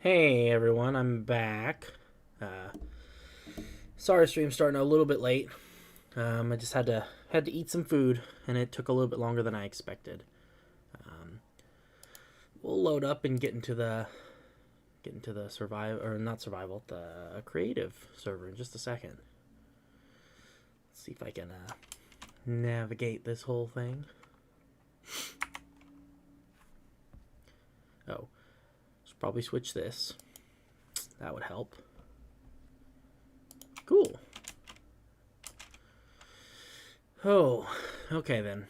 Hey everyone, I'm back. Sorry, stream starting a little bit late. I just had to eat some food, and it took a little bit longer than I expected. Um, we'll load up and get into the survival or not survival, the creative server in just a second. Let's see if I can navigate this whole thing. Oh, should probably switch this. That would help. Cool. Oh, okay then.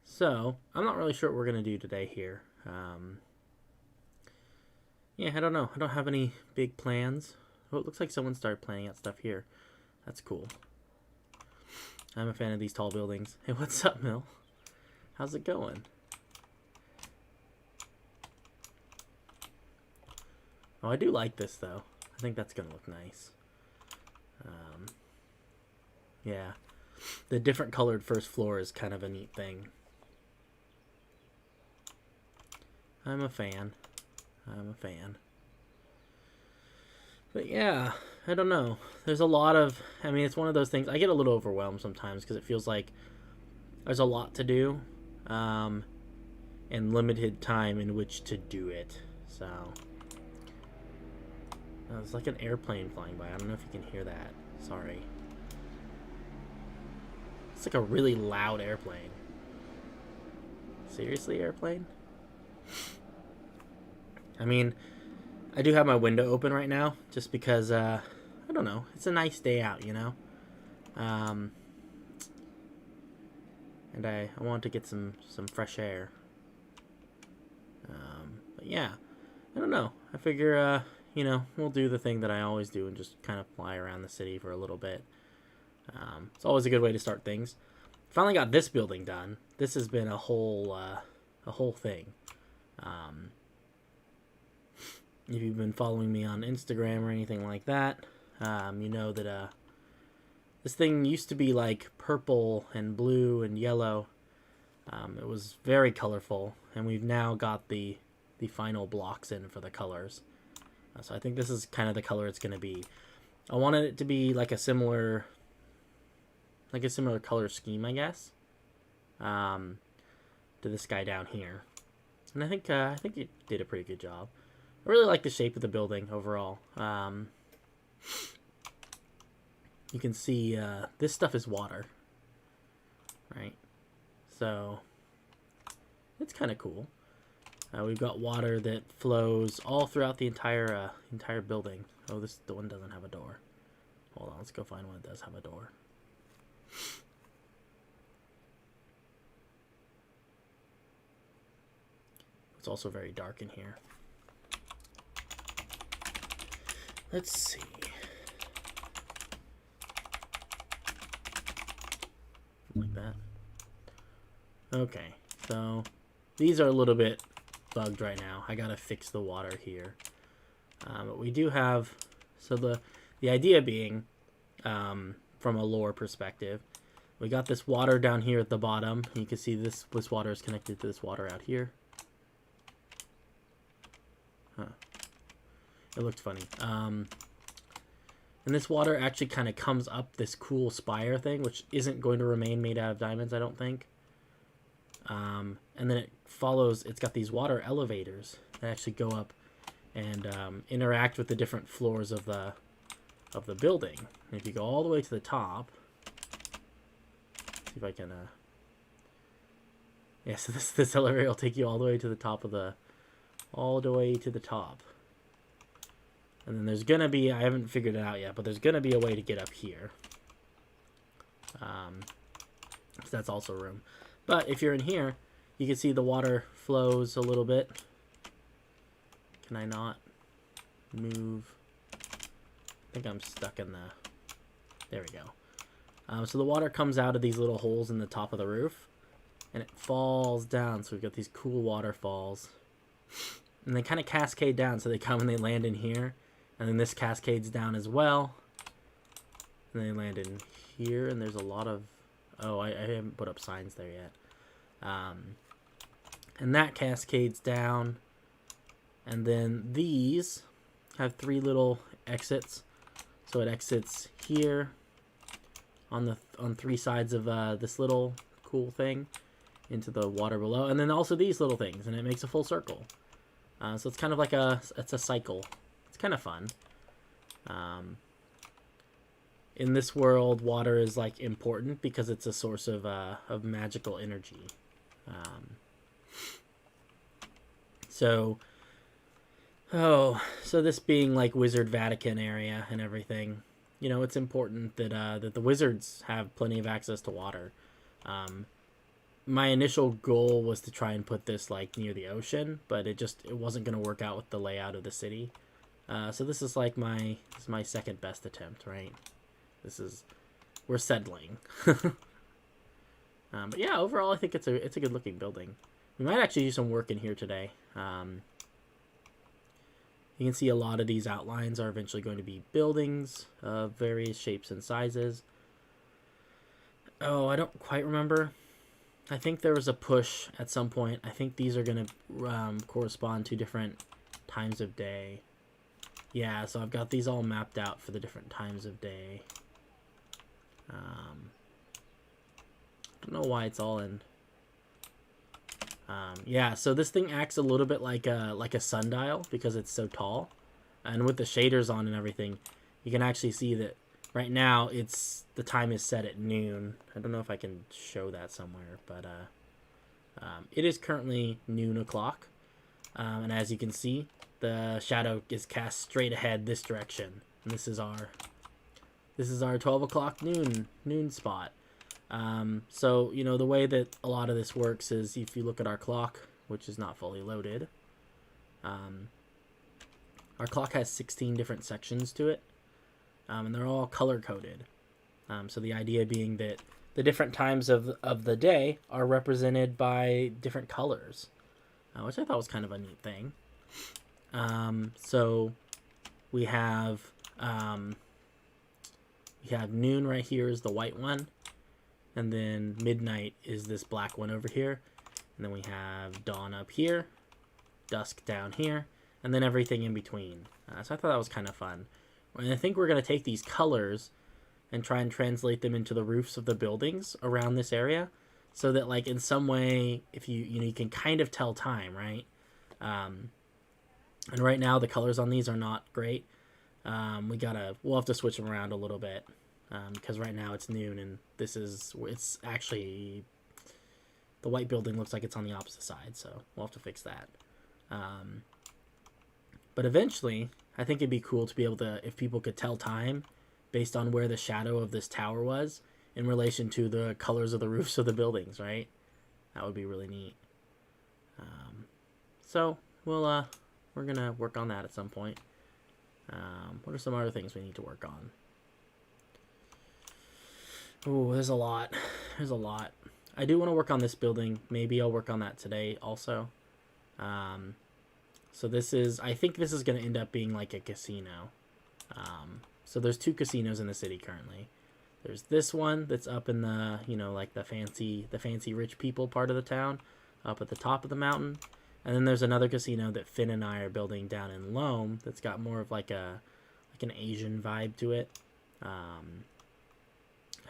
So, I'm not really sure what we're going to do today here. Yeah, I don't know. I don't have any big plans. Oh, it looks like someone started planning out stuff here. That's cool. I'm a fan of these tall buildings. Hey, what's up, Mill? How's it going? Oh, I do like this, though. I think that's going to look nice. Yeah. The different colored first floor is kind of a neat thing. I'm a fan. I'm a fan. But yeah, I don't know. There's a lot of... I mean, it's one of those things... I get a little overwhelmed sometimes because it feels like there's a lot to do. And limited time in which to do it. So... it's like an airplane flying by. I don't know if you can hear that. Sorry. It's like a really loud airplane. Seriously, airplane? I mean, I do have my window open right now just because, I don't know. It's a nice day out, you know? And I want to get some fresh air. But yeah, I don't know. I figure, you know, we'll do the thing that I always do and just kind of fly around the city for a little bit. It's always a good way to start things. Finally got this building done. This has been a whole thing. If you've been following me on Instagram or anything like that, you know that this thing used to be like purple and blue and yellow. It was very colorful, and we've now got the final blocks in for the colors. So I think this is kind of the color it's going to be. I wanted it to be like a similar color scheme, I guess, to this guy down here. And I think it did a pretty good job. I really like the shape of the building overall. You can see this stuff is water, right? So it's kind of cool. We've got water that flows all throughout the entire building. Oh, the one doesn't have a door. Hold on, let's go find one that does have a door. It's also very dark in here. Let's see. Like that. Okay, so these are a little bit bugged right now. I gotta fix the water here. But we do have... So the idea being, from a lore perspective, we got this water down here at the bottom. You can see this water is connected to this water out here. Huh. It looked funny. And this water actually kind of comes up this cool spire thing, which isn't going to remain made out of diamonds, I don't think. And then it follows, it's got these water elevators that actually go up and interact with the different floors of the building. And if you go all the way to the top, see if I can, yeah, so this elevator will take you all the way to the top of all the way to the top. And then there's gonna be, I haven't figured it out yet, but there's gonna be a way to get up here. So that's also room. But if you're in here, you can see the water flows a little bit. Can I not move? I think I'm stuck in the... There we go. So the water comes out of these little holes in the top of the roof, and it falls down. So we've got these cool waterfalls. And they kind of cascade down, so they come and they land in here. And then this cascades down as well. And they land in here, and there's a lot of... Oh, I haven't put up signs there yet. And that cascades down. And then these have 3 little exits. So it exits here on 3 sides of this little cool thing into the water below, and then also these little things, and it makes a full circle. So it's kind of like a cycle. It's kind of fun. In this world, water is like important because it's a source of magical energy. So this being like Wizard Vatican area and everything, you know, it's important that that the wizards have plenty of access to water. My initial goal was to try and put this like near the ocean, but it wasn't going to work out with the layout of the city. So this is like my second best attempt, right? We're settling. But yeah, overall I think it's a good looking building. We might actually do some work in here today. You can see a lot of these outlines are eventually going to be buildings of various shapes and sizes. Oh, I don't quite remember. I think there was a push at some point. I think these are going to correspond to different times of day. Yeah, so I've got these all mapped out for the different times of day. I don't know why it's all in. Yeah, so this thing acts a little bit like a sundial because it's so tall. And with the shaders on and everything, you can actually see that right now the time is set at noon. I don't know if I can show that somewhere, but it is currently noon o'clock. And as you can see, the shadow is cast straight ahead this direction. And this is our 12 o'clock noon spot. So, you know, the way that a lot of this works is if you look at our clock, which is not fully loaded, our clock has 16 different sections to it, and they're all color-coded. So the idea being that the different times of the day are represented by different colors, which I thought was kind of a neat thing. So we have noon right here is the white one. And then midnight is this black one over here. And then we have dawn up here, dusk down here, and then everything in between. So I thought that was kind of fun. And I think we're going to take these colors and try and translate them into the roofs of the buildings around this area. So that, like, in some way, if you can kind of tell time, right? And right now, the colors on these are not great. We'll have to switch them around a little bit. Because right now it's noon, and it's actually, the white building looks like it's on the opposite side, so we'll have to fix that. But eventually, I think it'd be cool to be able to, if people could tell time based on where the shadow of this tower was in relation to the colors of the roofs of the buildings, right? That would be really neat. So we're gonna work on that at some point. What are some other things we need to work on? Oh, there's a lot. There's a lot. I do want to work on this building. Maybe I'll work on that today also. So I think this is going to end up being like a casino. So there's 2 casinos in the city currently. There's this one that's up in the, you know, like the fancy rich people part of the town, up at the top of the mountain. And then there's another casino that Finn and I are building down in Loam that's got more of like an Asian vibe to it.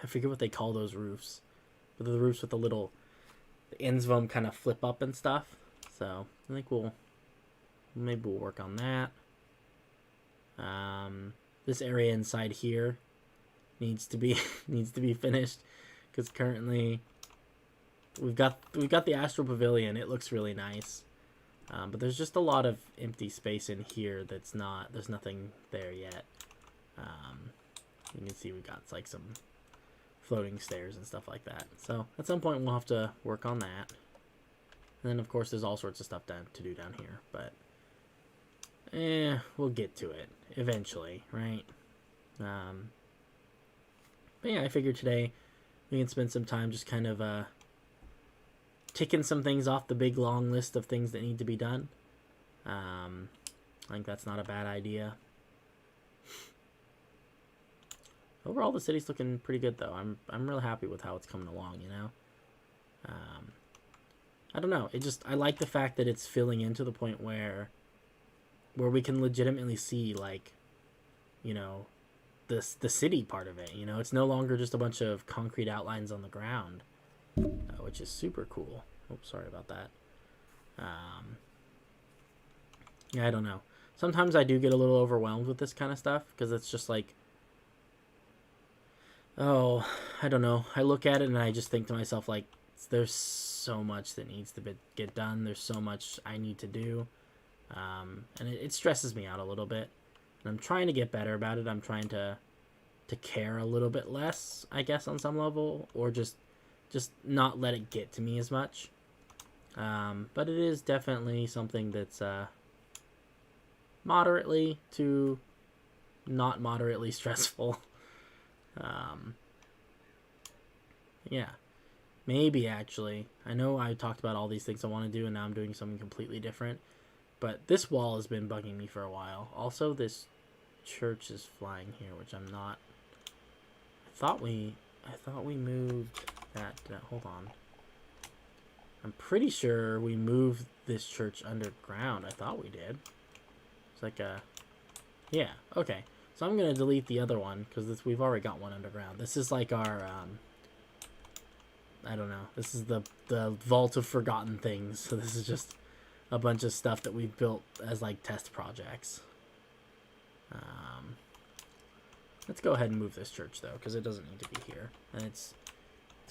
I forget what they call those roofs. But the roofs with the ends of them kind of flip up and stuff. So I think maybe we'll work on that. This area inside here needs to be finished because currently we've got the Astral Pavilion. It looks really nice. But there's just a lot of empty space in here there's nothing there yet. You can see we've got like some floating stairs and stuff like that. So at some point we'll have to work on that. And then of course there's all sorts of stuff to do down here, but we'll get to it eventually, right? But yeah, I figured today we can spend some time just kind of ticking some things off the big long list of things that need to be done. I think that's not a bad idea. Overall, the city's looking pretty good, though. I'm real happy with how it's coming along, you know? I don't know. I like the fact that it's filling in to the point where where we can legitimately see, like, you know, the city part of it. You know, it's no longer just a bunch of concrete outlines on the ground, which is super cool. Oh, sorry about that. Yeah, I don't know. Sometimes I do get a little overwhelmed with this kind of stuff because it's just like, oh, I don't know. I look at it and I just think to myself, like, there's so much that needs to get done. There's so much I need to do. And it stresses me out a little bit. And I'm trying to get better about it. I'm trying to care a little bit less, I guess, on some level, or just not let it get to me as much. But it is definitely something that's moderately to not moderately stressful. Yeah, maybe actually. I know I talked about all these things I want to do, and now I'm doing something completely different. But this wall has been bugging me for a while. Also, this church is flying here, which I'm not. I thought we moved that. Hold on. I'm pretty sure we moved this church underground. I thought we did. It's like a... Yeah, okay. So I'm going to delete the other one, because we've already got one underground. This is like our... I don't know. This is the Vault of Forgotten Things. So this is just a bunch of stuff that we've built as like test projects. Let's go ahead and move this church, though, because it doesn't need to be here. And it's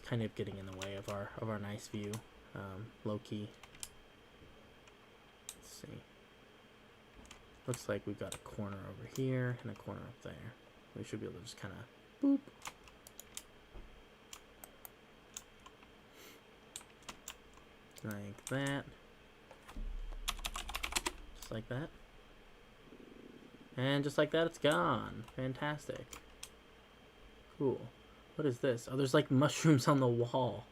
kind of getting in the way of our nice view. Low-key. Let's see. Looks like we've got a corner over here and a corner up there. We should be able to just kind of boop. Like that. Just like that. And just like that, it's gone. Fantastic. Cool. What is this? Oh, there's like mushrooms on the wall.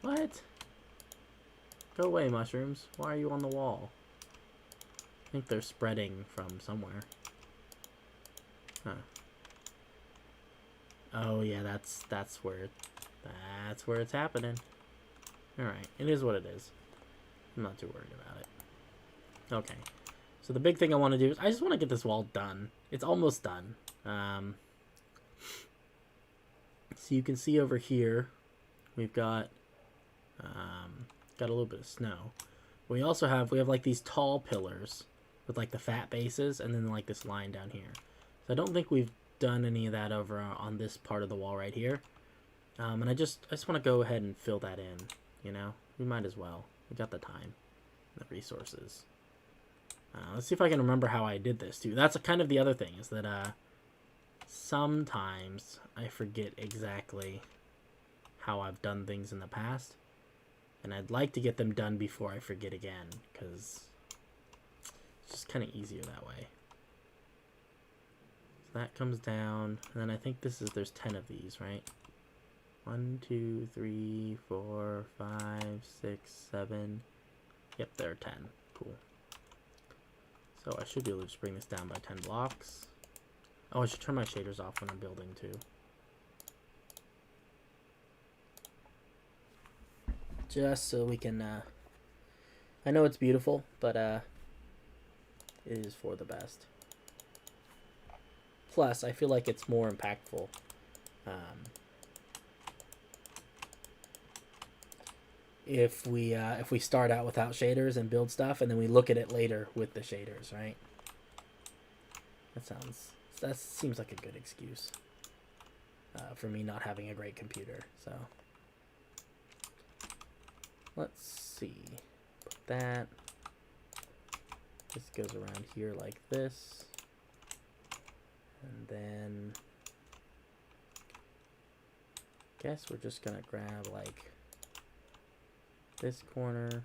What? Go away, mushrooms. Why are you on the wall? I think they're spreading from somewhere. Huh. Oh yeah, that's where it's happening. Alright, it is what it is. I'm not too worried about it. Okay. So the big thing I want to do is I just want to get this wall done. It's almost done. So you can see over here we've got a little bit of snow. We have like these tall pillars with like the fat bases and then like this line down here. So I don't think we've done any of that over on this part of the wall right here. And I just want to go ahead and fill that in, you know? We might as well. We got the time, the resources. Let's see if I can remember how I did this too. That's kind of the other thing, is that sometimes I forget exactly how I've done things in the past. And I'd like to get them done before I forget again, because it's just kind of easier that way. So that comes down, and then I think there's 10 of these, right? 1, 2, 3, 4, 5, 6, 7. Yep, there are 10. Cool. So I should be able to just bring this down by 10 blocks. Oh, I should turn my shaders off when I'm building too. Just so we can, I know it's beautiful, but it is for the best. Plus, I feel like it's more impactful. If we start out without shaders and build stuff, and then we look at it later with the shaders, right? That seems like a good excuse for me not having a great computer. So let's see. Put that. This goes around here like this, and then I guess we're just gonna grab like this corner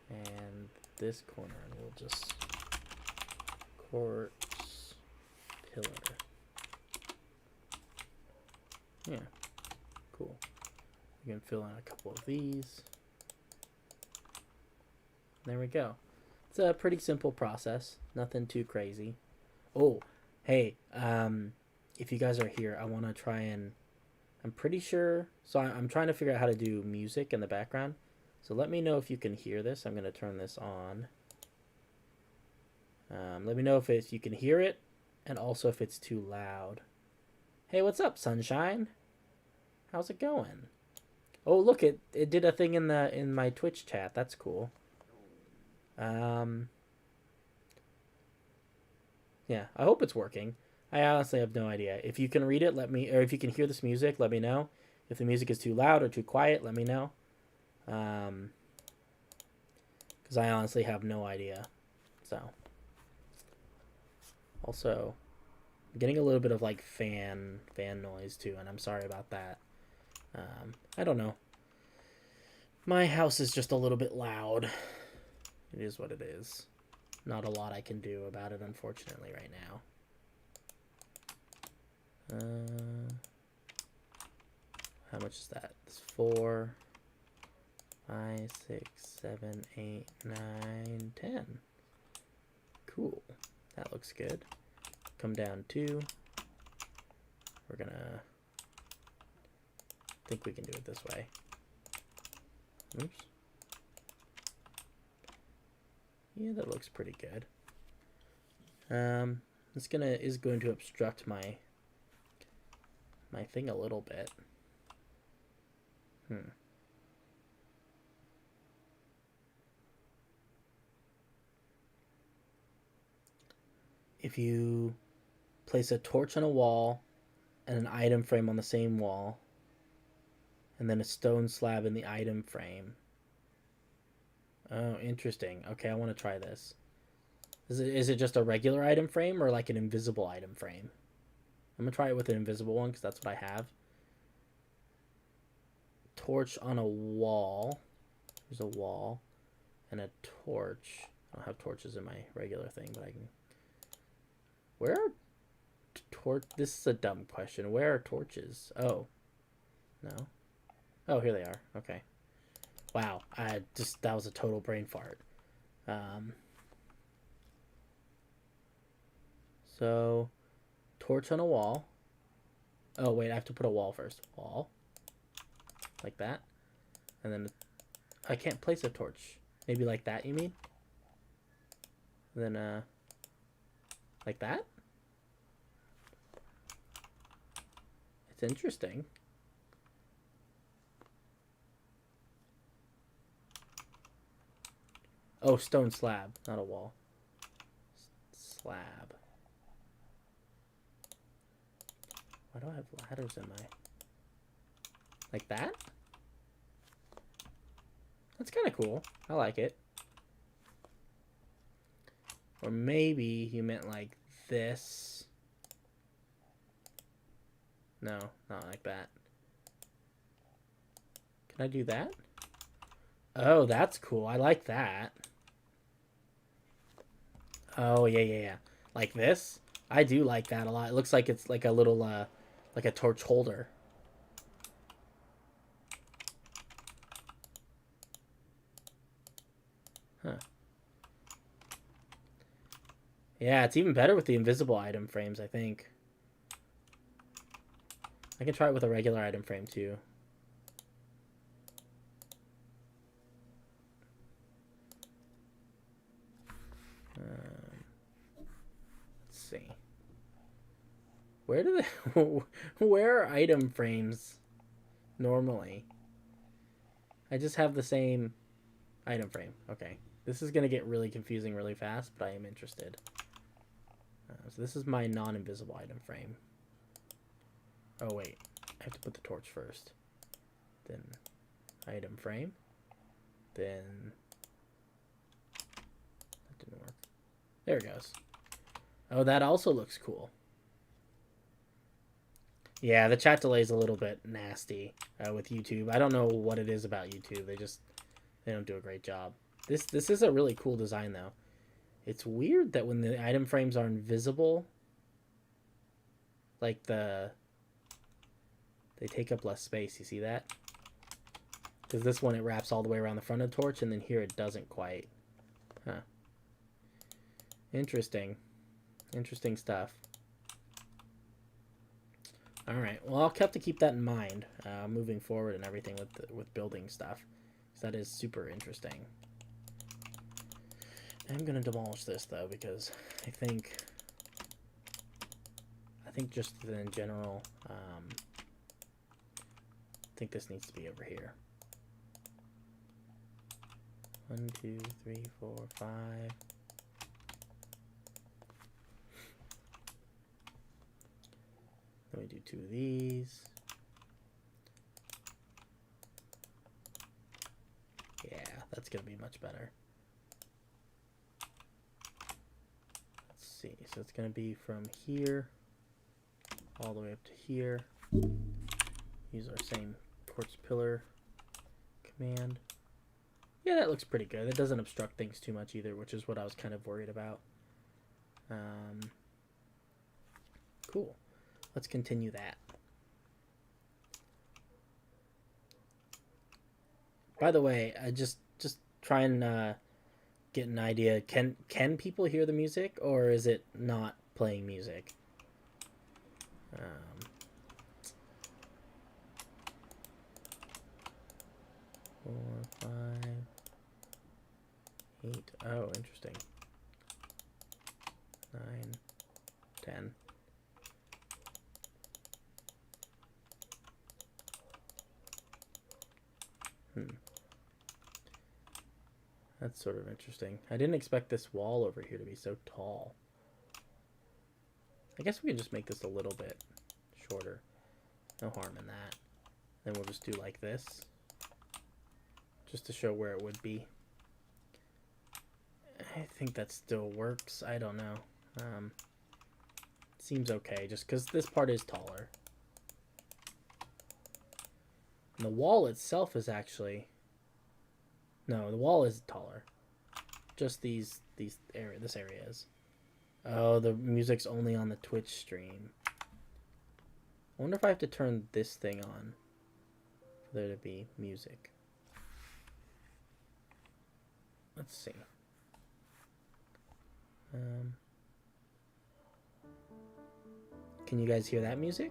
and this corner, and we'll just quartz pillar. Yeah, cool. We can fill in a couple of these. There we go. It's a pretty simple process, nothing too crazy. Oh, hey, if you guys are here, I want to try and, I'm pretty sure, so I'm trying to figure out how to do music in the background. So let me know if you can hear this. I'm going to turn this on. Let me know if you can hear it, and also if it's too loud. Hey, what's up, Sunshine? How's it going? Oh, look, it did a thing in my Twitch chat. That's cool. Yeah, I hope it's working. I honestly have no idea. If you can read it, let me, or if you can hear this music, let me know. If the music is too loud or too quiet, let me know. Because I honestly have no idea. So, also, I'm getting a little bit of like fan noise too, and I'm sorry about that. I don't know. My house is just a little bit loud. It is what it is. Not a lot I can do about it, unfortunately, right now. How much is that? It's 4, 5, 6, 7, 8, 9, 10. Cool. That looks good. Come down 2. We're gonna... I think we can do it this way. Oops. Yeah, that looks pretty good. This is going to obstruct my thing a little bit. If you place a torch on a wall and an item frame on the same wall, and then a stone slab in the item frame. Oh, interesting. Okay, I want to try this. Is it just a regular item frame or like an invisible item frame? I'm going to try it with an invisible one because that's what I have. Torch on a wall. There's a wall and a torch. I don't have torches in my regular thing, but I can... Where are This is a dumb question. Where are torches? Oh. No. Oh, here they are. Okay. Wow. That was a total brain fart. So, torch on a wall. Oh, wait, I have to put a wall first. Wall. Like that. And then I can't place a torch. Maybe like that, you mean? And then, like that? It's interesting. Oh, stone slab, not a wall. Slab. Why do I have ladders in my... Like that? That's kind of cool. I like it. Or maybe you meant like this. No, not like that. Can I do that? Oh, that's cool. I like that. Oh, yeah. Like this? I do like that a lot. It looks like it's like a little, like a torch holder. Huh. Yeah, it's even better with the invisible item frames, I think. I can try it with a regular item frame, too. Let's see. Where are item frames normally? I just have the same item frame. Okay. This is going to get really confusing really fast, but I am interested. So this is my non-invisible item frame. Oh, wait. I have to put the torch first. Then item frame. Then... That didn't work. There it goes. Oh, that also looks cool. Yeah, the chat delay is a little bit nasty with YouTube. I don't know what it is about YouTube. They don't do a great job. This is a really cool design, though. It's weird that when the item frames are invisible, like they take up less space. You see that? Because this one, it wraps all the way around the front of the torch, and then here it doesn't quite. Huh. Interesting. Interesting stuff. All right. Well, I'll have to keep that in mind moving forward and everything with building stuff. That is super interesting. I'm gonna demolish this though, because I think just in general, I think this needs to be over here. 1, 2, 3, 4, 5. Then we do 2 of these. Yeah, that's gonna be much better. Let's see, so it's gonna be from here all the way up to here. Use our same quartz pillar command. Yeah, that looks pretty good. It doesn't obstruct things too much either, which is what I was kind of worried about. Cool. Let's continue that. By the way, I just try and get an idea. Can people hear the music, or is it not playing music? 4, 5, 8. Oh, interesting. 9, 10. That's sort of interesting. I didn't expect this wall over here to be so tall. I guess we can just make this a little bit shorter. No harm in that. Then we'll just do like this, just to show where it would be. I think that still works. I don't know. Seems okay, just because this part is taller. And the wall itself is actually... No, the wall is taller. Just this area is. Oh, the music's only on the Twitch stream. I wonder if I have to turn this thing on for there to be music. Let's see. Can you guys hear that music?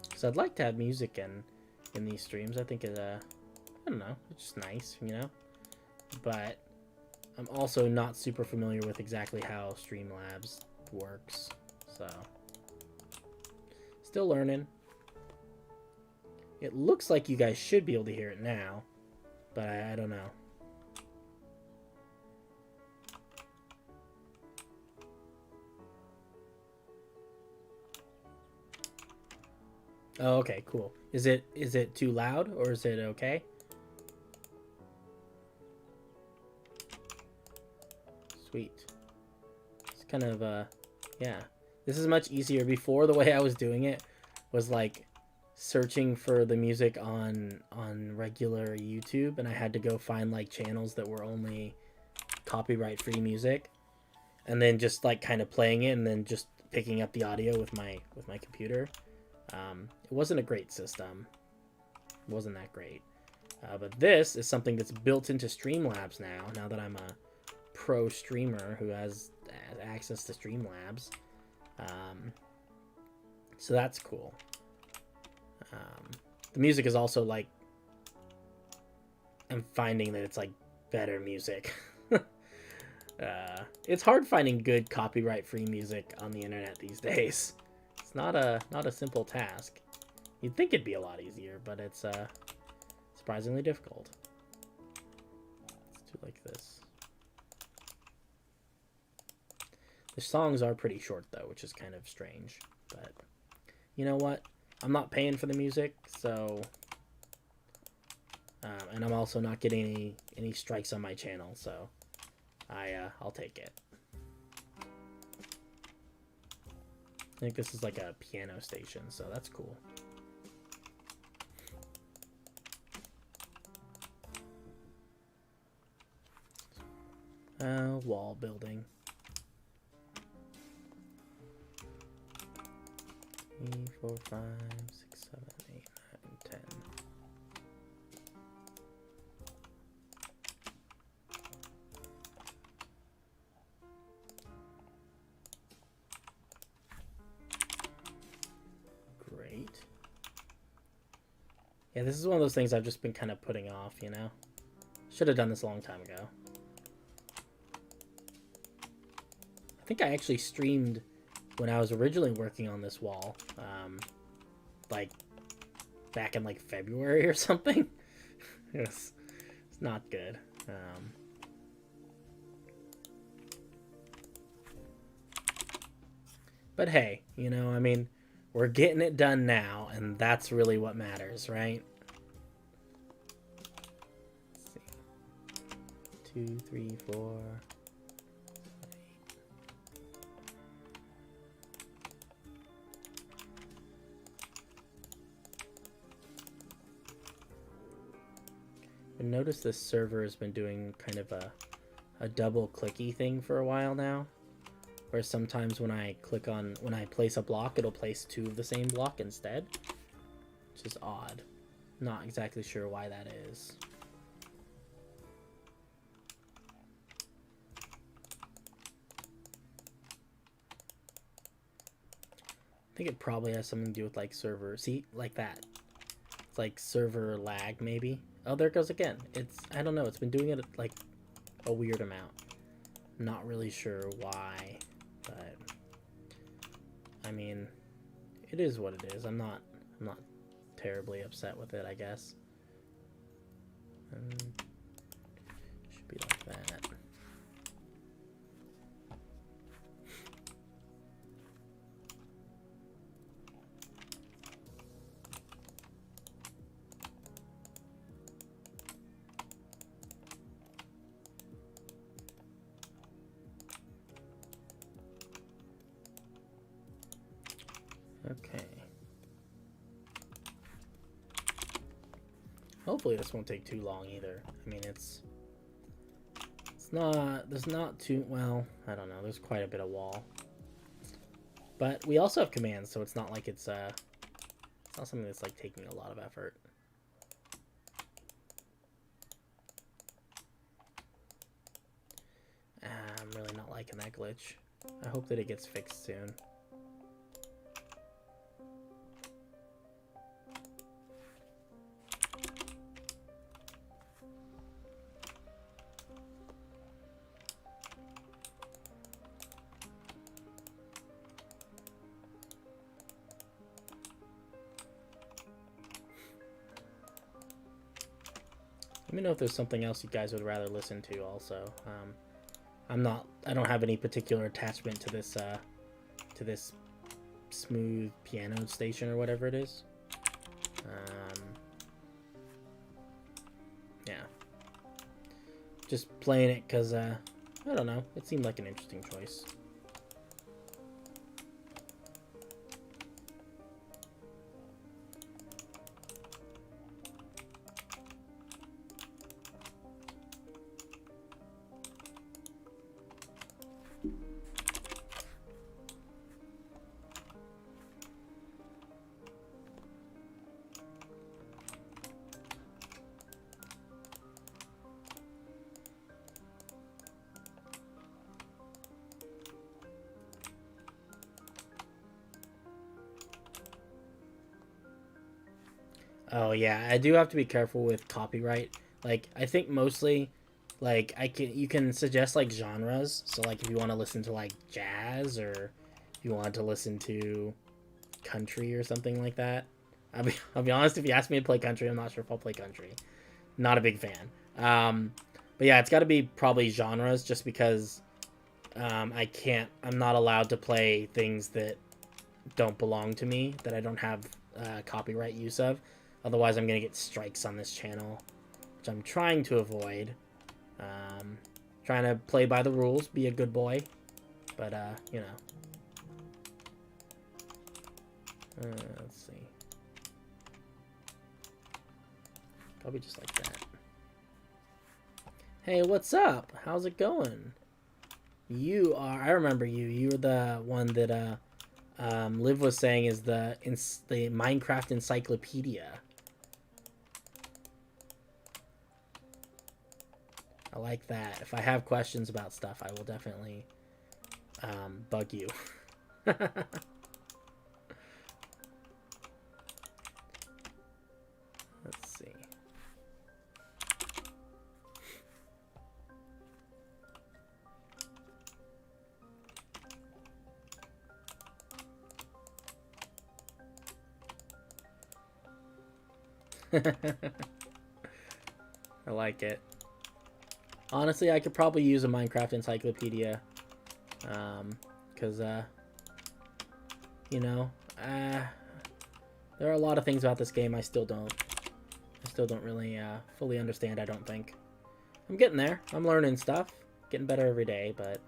Because I'd like to have music in these streams. I think it, I don't know, it's just nice, you know? But I'm also not super familiar with exactly how Streamlabs works, so still learning. It looks like you guys should be able to hear it now, but I don't know. Oh, okay, cool. Is it too loud, or is it okay? Sweet. It's kind of yeah. This is much easier. Before, the way I was doing it was like searching for the music on regular YouTube, and I had to go find like channels that were only copyright free music, and then just like kind of playing it and then just picking up the audio with my computer. It wasn't a great system. It wasn't that great. But this is something that's built into Streamlabs now that I'm a pro streamer who has access to Streamlabs. So that's cool. The music is also like, I'm finding that it's like better music. It's hard finding good copyright-free music on the internet these days. It's not a simple task. You'd think it'd be a lot easier, but it's surprisingly difficult. Let's do like this. The songs are pretty short though, which is kind of strange. But you know what? I'm not paying for the music, so and I'm also not getting any strikes on my channel, so I'll take it. I think this is like a piano station, so that's cool. Wall building. 3, 4, 5, 6, 7, 8, 9, 10. Great. Yeah, this is one of those things I've just been kind of putting off, you know? Should have done this a long time ago. I think I actually streamed when I was originally working on this wall. Like, back in, like, February or something. It's not good. But hey, you know, I mean, we're getting it done now, and that's really what matters, right? Let's see. 2, 3, 4. I noticed this server has been doing kind of a double clicky thing for a while now, where sometimes when I place a block, it'll place 2 of the same block instead, which is odd. Not exactly sure why that is. I think it probably has something to do with like server, see, like that. It's like server lag maybe. Oh, there it goes again. I don't know, it's been doing it like a weird amount. Not really sure why, but I mean, it is what it is. I'm not terribly upset with it, I guess. Should be like that. Okay. Hopefully this won't take too long either. I mean, there's not too, well, I don't know, there's quite a bit of wall. But we also have commands, so it's not like it's not something that's like taking a lot of effort. I'm really not liking that glitch. I hope that it gets fixed soon. Let me know if there's something else you guys would rather listen to also. I don't have any particular attachment to this smooth piano station or whatever it is. Yeah. Just playing it because, I don't know, it seemed like an interesting choice. Oh yeah, I do have to be careful with copyright. Like I think mostly, like you can suggest like genres. So like if you want to listen to like jazz or if you want to listen to country or something like that. I'll be honest. If you ask me to play country, I'm not sure if I'll play country. Not a big fan. But yeah, it's got to be probably genres, just because I'm not allowed to play things that don't belong to me, that I don't have copyright use of. Otherwise, I'm going to get strikes on this channel, which I'm trying to avoid. Trying to play by the rules, be a good boy. But, you know. Let's see. Probably just like that. Hey, what's up? How's it going? I remember you. You were the one that, Liv was saying is the Minecraft encyclopedia. I like that. If I have questions about stuff, I will definitely bug you. Let's I like it. Honestly, I could probably use a Minecraft encyclopedia. Because, you know, there are a lot of things about this game I still don't really fully understand, I don't think. I'm getting there. I'm learning stuff. Getting better every day, but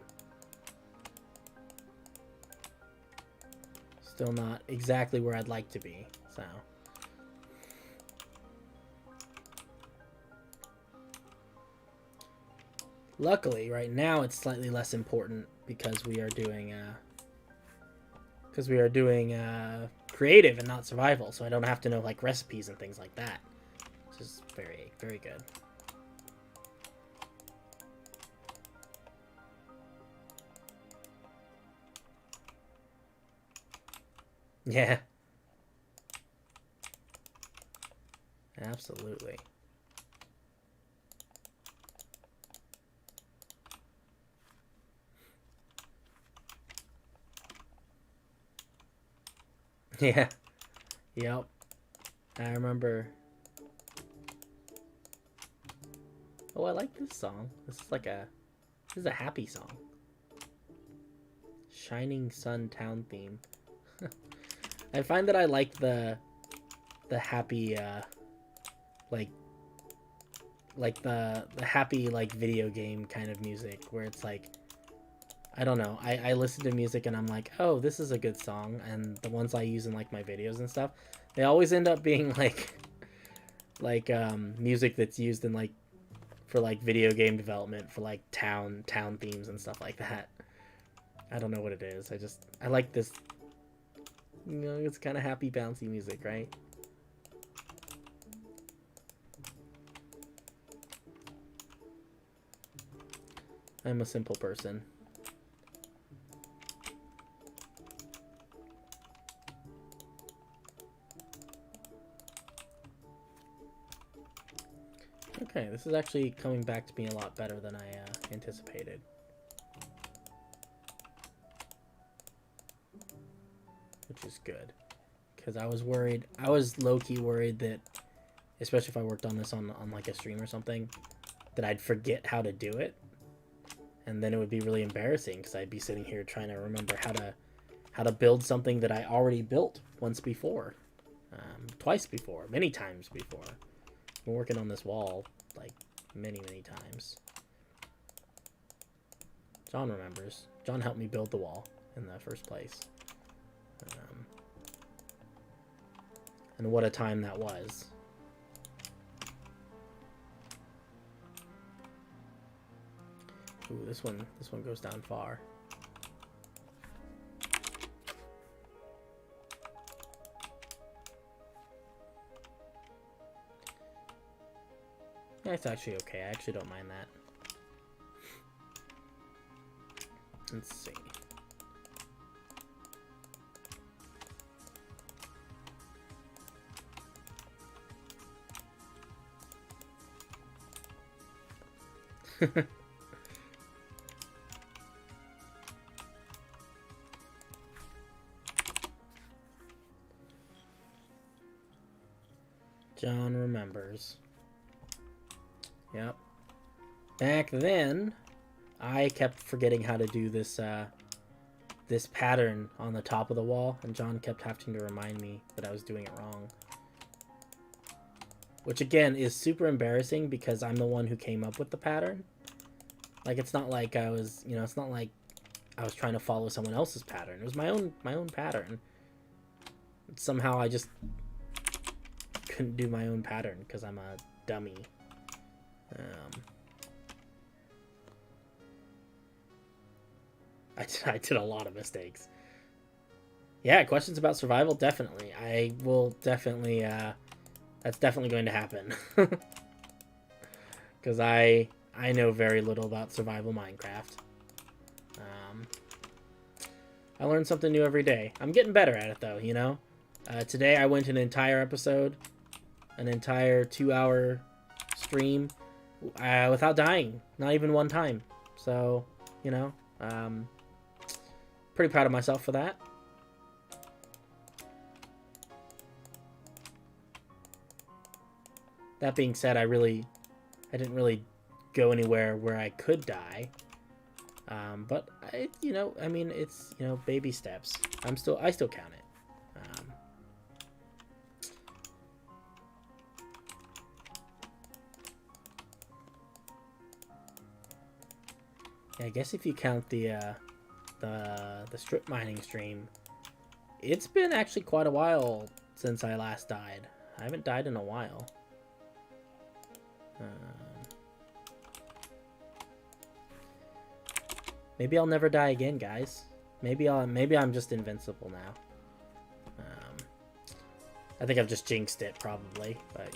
still not exactly where I'd like to be, so. Luckily, right now it's slightly less important because we are doing creative and not survival, so I don't have to know like recipes and things like that, which is very, very good. Yeah. Absolutely. Yeah. Yep. I remember. Oh, I like this song. This is a happy song. Shining Sun Town theme. I find that I like the happy like the happy like video game kind of music where it's like, I don't know, I listen to music and I'm like, oh, this is a good song, and the ones I use in like my videos and stuff, they always end up being like music that's used in like for like video game development for like town themes and stuff like that. I don't know what it is. I like this, you know, it's kind of happy bouncy music, right? I'm a simple person. Okay, this is actually coming back to me a lot better than I anticipated. Which is good. Because I was worried, I was low-key worried that, especially if I worked on this on like a stream or something, that I'd forget how to do it. And then it would be really embarrassing because I'd be sitting here trying to remember how to build something that I already built once before. Twice before, many times before. I've been working on this wall like many times. John remembers. John helped me build the wall in the first place. And what a time that was. Ooh, this one goes down far. That's actually okay. I actually don't mind that. Let's see. John remembers. Yep. Back then, I kept forgetting how to do this this pattern on the top of the wall, and John kept having to remind me that I was doing it wrong. Which again is super embarrassing because I'm the one who came up with the pattern. Like, it's not like I was, you know, it's not like I was trying to follow someone else's pattern. It was my own pattern. Somehow I just couldn't do my own pattern because I'm a dummy. I did a lot of mistakes. Yeah, questions about survival, definitely. I will definitely, that's definitely going to happen. Because I know very little about survival Minecraft. I learn something new every day. I'm getting better at it, though, you know? Today I went an entire episode, an entire 2-hour stream, without dying. Not even one time. So, you know, pretty proud of myself for that. That being said, I didn't really go anywhere where I could die. But I mean, it's, baby steps. I still count it. Yeah, I guess if you count the strip mining stream, it's been actually quite a while since I last died. I haven't died in a while. Maybe I'll never die again, guys. Maybe I'm just invincible now. I think I've just jinxed it, probably, but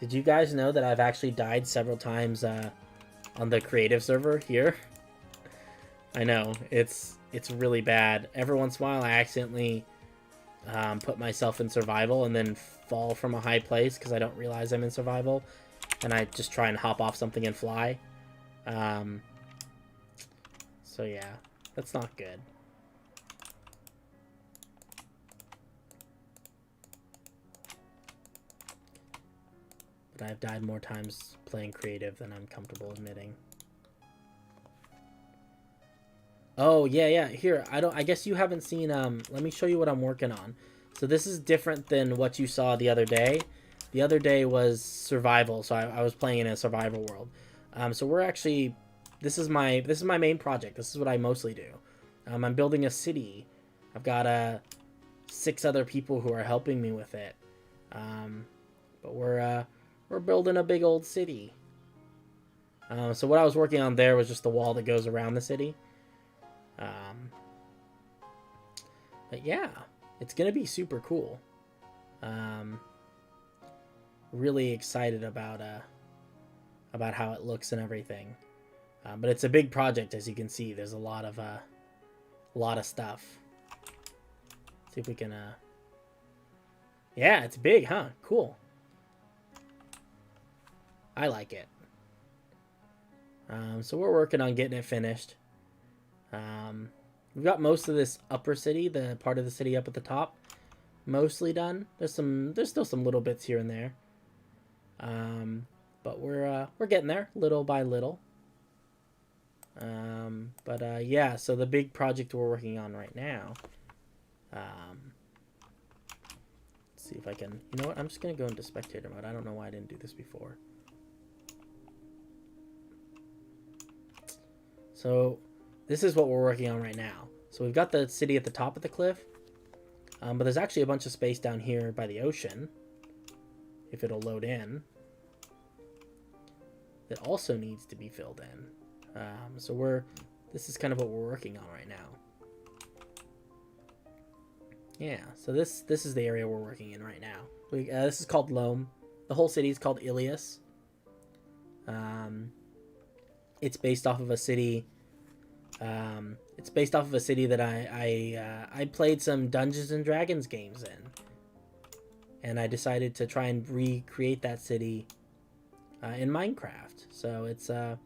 Did you guys know that I've actually died several times on the creative server here? I know, it's really bad. Every once in a while, I accidentally put myself in survival and then fall from a high place because I don't realize I'm in survival, and I just try and hop off something and fly. So yeah, that's not good. But I've died more times playing creative than I'm comfortable admitting. Oh, yeah. Here, I guess you haven't seen, let me show you what I'm working on. So this is different than what you saw the other day. The other day was survival, so I was playing in a survival world. So we're actually, this is my main project. This is what I mostly do. I'm building a city. I've got 6 other people who are helping me with it. But we're building a big old city. So what I was working on there was just the wall that goes around the city. But yeah, it's gonna be super cool. Really excited about how it looks and everything. But it's a big project, as you can see. There's a lot of stuff. See if we can. Yeah, it's big, huh? Cool. I like it. So we're working on getting it finished. We've got most of this upper city, the part of the city up at the top, mostly done. There's still some little bits here and there. But we're getting there little by little. Yeah, so the big project we're working on right now. Let's see if I can. You know what? I'm just gonna go into spectator mode. I don't know why I didn't do this before. So this is what we're working on right now. So we've got the city at the top of the cliff, but there's actually a bunch of space down here by the ocean, if it'll load in, that also needs to be filled in. So this is kind of what we're working on right now. Yeah, so this is the area we're working in right now. This is called Loam. The whole city is called Illias. It's based off of a city. It's based off of a city that I played some Dungeons and Dragons games in, and I decided to try and recreate that city in Minecraft. So it's a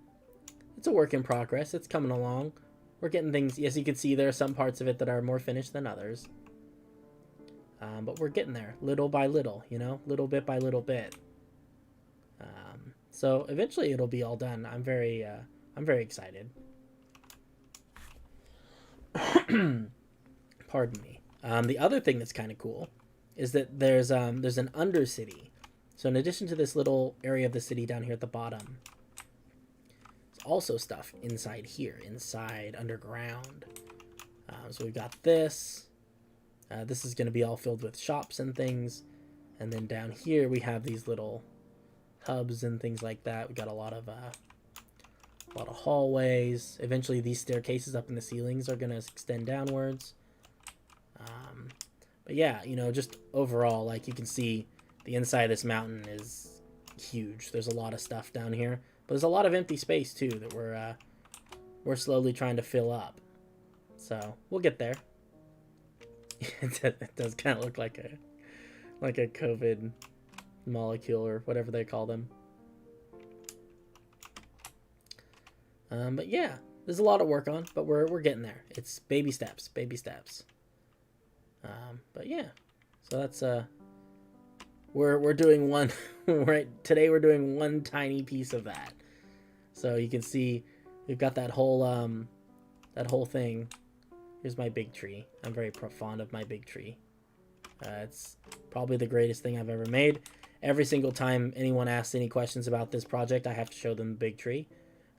work in progress. It's coming along. We're getting things. Yes, you can see there are some parts of it that are more finished than others, but we're getting there little by little. Little bit by little bit. So eventually it'll be all done. I'm very excited. Pardon me. The other thing that's kind of cool is that there's an undercity. So in addition to this little area of the city down here at the bottom, there's also stuff inside here, underground. So we've got this. This is going to be all filled with shops and things, and then down here we have these little hubs and things like that. We got a lot of hallways. Eventually these staircases up in the ceilings are going to extend downwards. But yeah, just overall, like you can see, the inside of this mountain is huge. There's a lot of stuff down here, but there's a lot of empty space too that we're slowly trying to fill up. So we'll get there. It does kind of look like a COVID molecule or whatever they call them. But yeah, there's a lot of work on, but we're getting there. It's baby steps, baby steps. But yeah, so that's we're doing one right today. We're doing one tiny piece of that. So you can see we've got that whole thing. Here's my big tree. I'm very fond of my big tree. It's probably the greatest thing I've ever made. Every single time anyone asks any questions about this project, I have to show them the big tree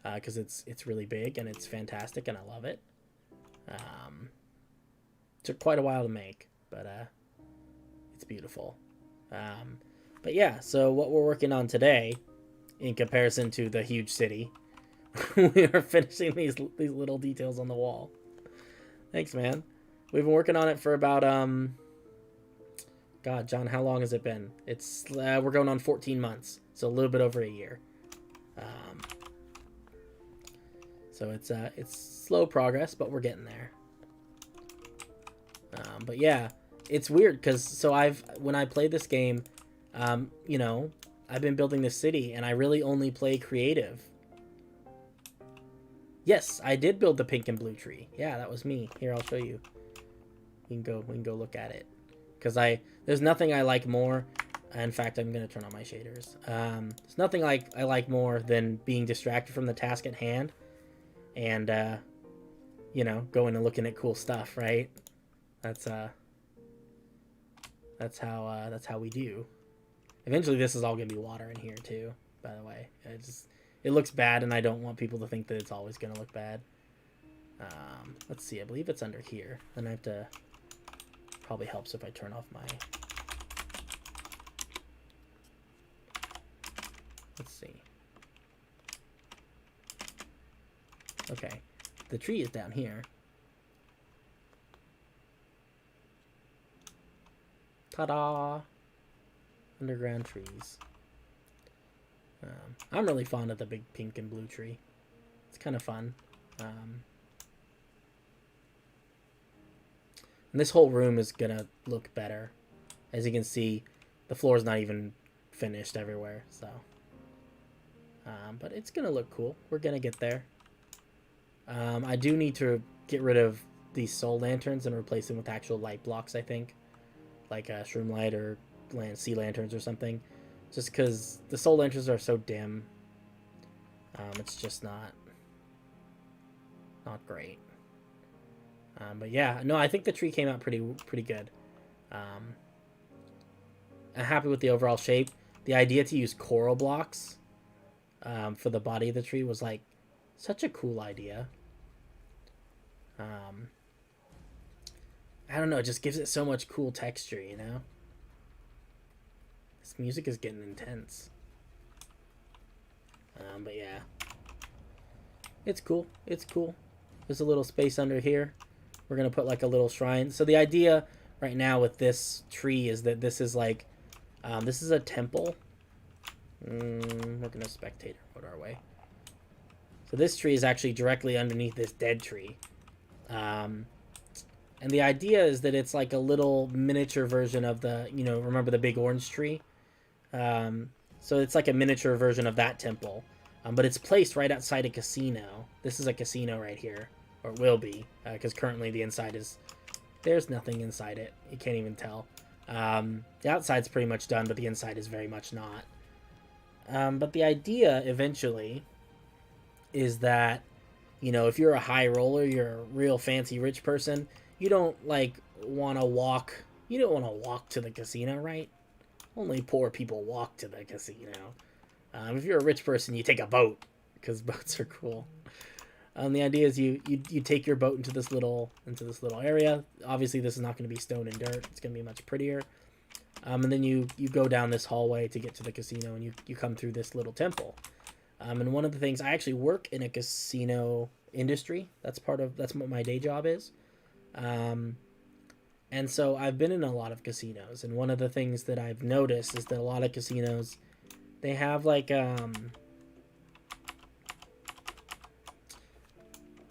because it's really big and it's fantastic and I love it. Took quite a while to make, but it's beautiful. But yeah, so what we're working on today, in comparison to the huge city, we are finishing these little details on the wall. Thanks, man. We've been working on it for about God, John, how long has it been? It's we're going on 14 months, so a little bit over a year. So it's slow progress, but we're getting there. But yeah, it's weird because when I play this game, you know, I've been building this city and I really only play creative. Yes, I did build the pink and blue tree. Yeah, that was me. Here, I'll show you. We can go look at it. Because there's nothing I like more. In fact, I'm gonna turn on my shaders. There's nothing I like more than being distracted from the task at hand, and you know, going and looking at cool stuff. Right? That's how we do. Eventually, this is all gonna be water in here too. By the way, it looks bad, and I don't want people to think that it's always gonna look bad. Let's see. I believe it's under here. Then I have to. Probably helps if I turn off my. Let's see. Okay, the tree is down here. Ta-da! Underground trees. I'm really fond of the big pink and blue tree. It's kind of fun. And this whole room is gonna look better. As you can see, the floor is not even finished everywhere, so. But it's gonna look cool. We're gonna get there. I do need to get rid of these soul lanterns and replace them with actual light blocks, I think. Like shroom light or sea lanterns or something. Just because the soul lanterns are so dim. It's just not great. But yeah, no, I think the tree came out pretty good. I'm happy with the overall shape. The idea to use coral blocks for the body of the tree was like such a cool idea. I don't know, it just gives it so much cool texture, you know? This music is getting intense. But yeah. It's cool. It's cool. There's a little space under here. We're going to put like a little shrine. So the idea right now with this tree is that this is like, this is a temple. We're going to spectator mode our way. So this tree is actually directly underneath this dead tree. And the idea is that it's like a little miniature version of the, you know, remember the big orange tree? So it's like a miniature version of that temple. But it's placed right outside a casino. This is a casino right here. Or will be. Because currently the inside is... There's nothing inside it. You can't even tell. The outside's pretty much done, but the inside is very much not. But the idea, eventually, is that, you know, if you're a high roller, you're a real fancy rich person, you don't, like, want to walk... You don't want to walk to the casino, right? Only poor people walk to the casino. If you're a rich person, you take a boat, because boats are cool. The idea is you take your boat into this little area. Obviously, this is not going to be stone and dirt. It's going to be much prettier. And then you go down this hallway to get to the casino, and you come through this little temple. And one of the things, I actually work in a casino industry. That's what my day job is. And so I've been in a lot of casinos, and one of the things that I've noticed is that a lot of casinos, they have like I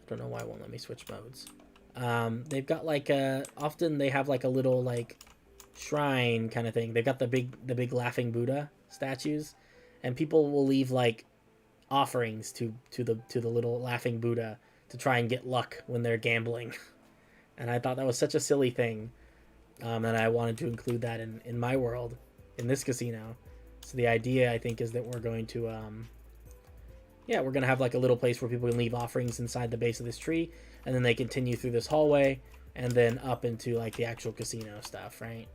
don't know why it won't let me switch modes. They've got like often they have like a little like shrine kind of thing. They've got the big laughing Buddha statues, and people will leave like offerings to the little laughing Buddha to try and get luck when they're gambling. And I thought that was such a silly thing. and I wanted to include that in my world, in this casino. So the idea, I think, is that we're going to, yeah, we're going to have like a little place where people can leave offerings inside the base of this tree, and then they continue through this hallway, and then up into like the actual casino stuff, right?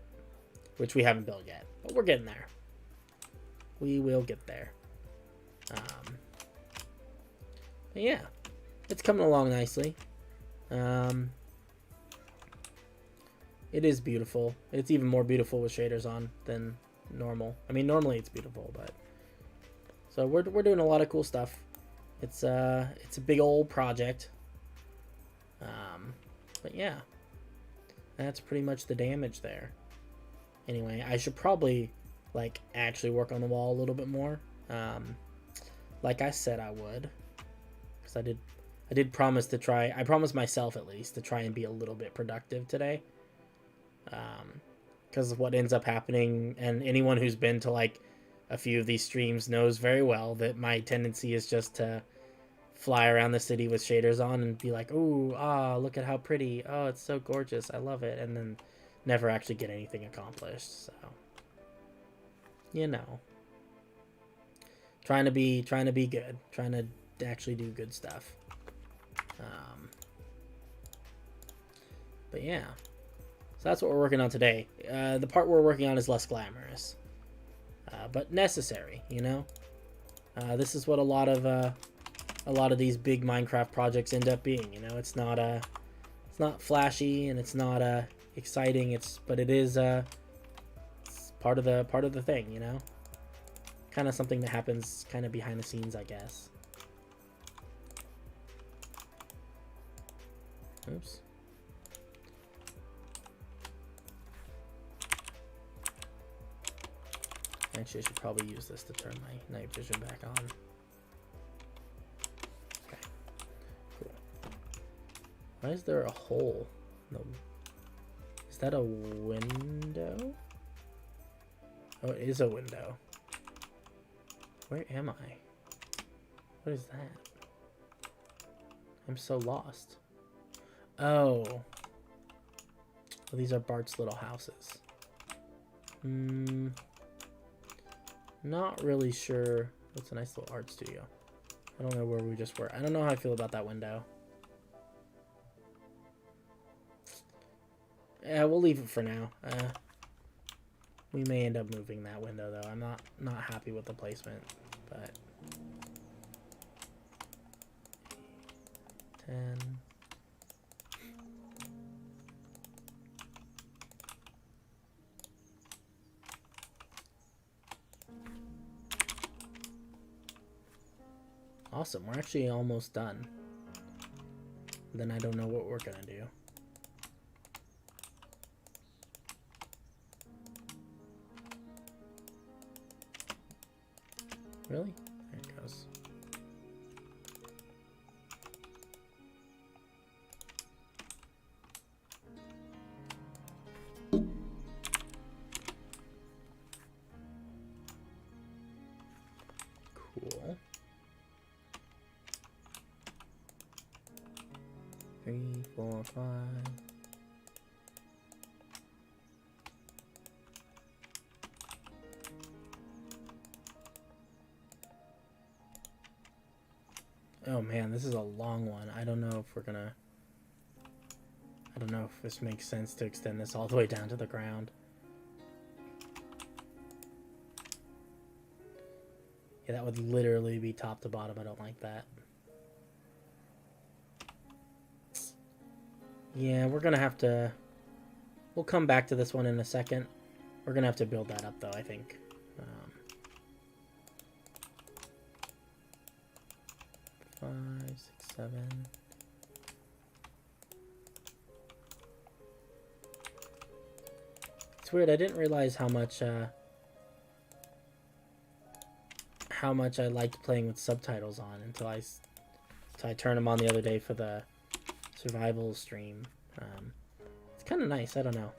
Which we haven't built yet, but we're getting there. We will get there. But yeah, it's coming along nicely. It is beautiful. It's even more beautiful with shaders on than normal. I mean, normally it's beautiful, but so we're doing a lot of cool stuff. It's a big old project. But yeah, that's pretty much the damage there. Anyway, I should probably like actually work on the wall a little bit more. Like I said I would, because I did promise to try. I promised myself at least to try and be a little bit productive today. Because what ends up happening, and anyone who's been to like a few of these streams knows very well that my tendency is just to fly around the city with shaders on and be like, ooh, look at how pretty, oh, it's so gorgeous, I love it, and then never actually get anything accomplished. So, you know, trying to be good, trying to actually do good stuff. But yeah, so that's what we're working on today. The part we're working on is less glamorous, but necessary, you know. This is what a lot of these big Minecraft projects end up being. You know, it's not flashy and it's not exciting. But it is it's part of the thing. You know, kind of something that happens kind of behind the scenes, I guess. Oops. Actually, I should probably use this to turn my night vision back on. Okay, cool. Why is there a hole? No. Is that a window? Oh, it is a window. Where am I? What is that? I'm so lost. Oh. Well, these are Bart's little houses. Not really sure. That's a nice little art studio. I don't know where we just were. I don't know how I feel about that window. Yeah, we'll leave it for now. We may end up moving that window though. I'm not happy with the placement, but 10. Awesome, we're actually almost done. Then I don't know what we're gonna do. Really? There it goes. Cool. 3, 4, 5. Oh man, this is a long one. I don't know if this makes sense to extend this all the way down to the ground. Yeah, that would literally be top to bottom. I don't like that. Yeah, we're gonna have to... We'll come back to this one in a second. We're gonna have to build that up though, I think. 5, 6, 7. It's weird, I didn't realize how much I liked playing with subtitles on until I turned them on the other day for the survival stream. It's kind of nice, I don't know.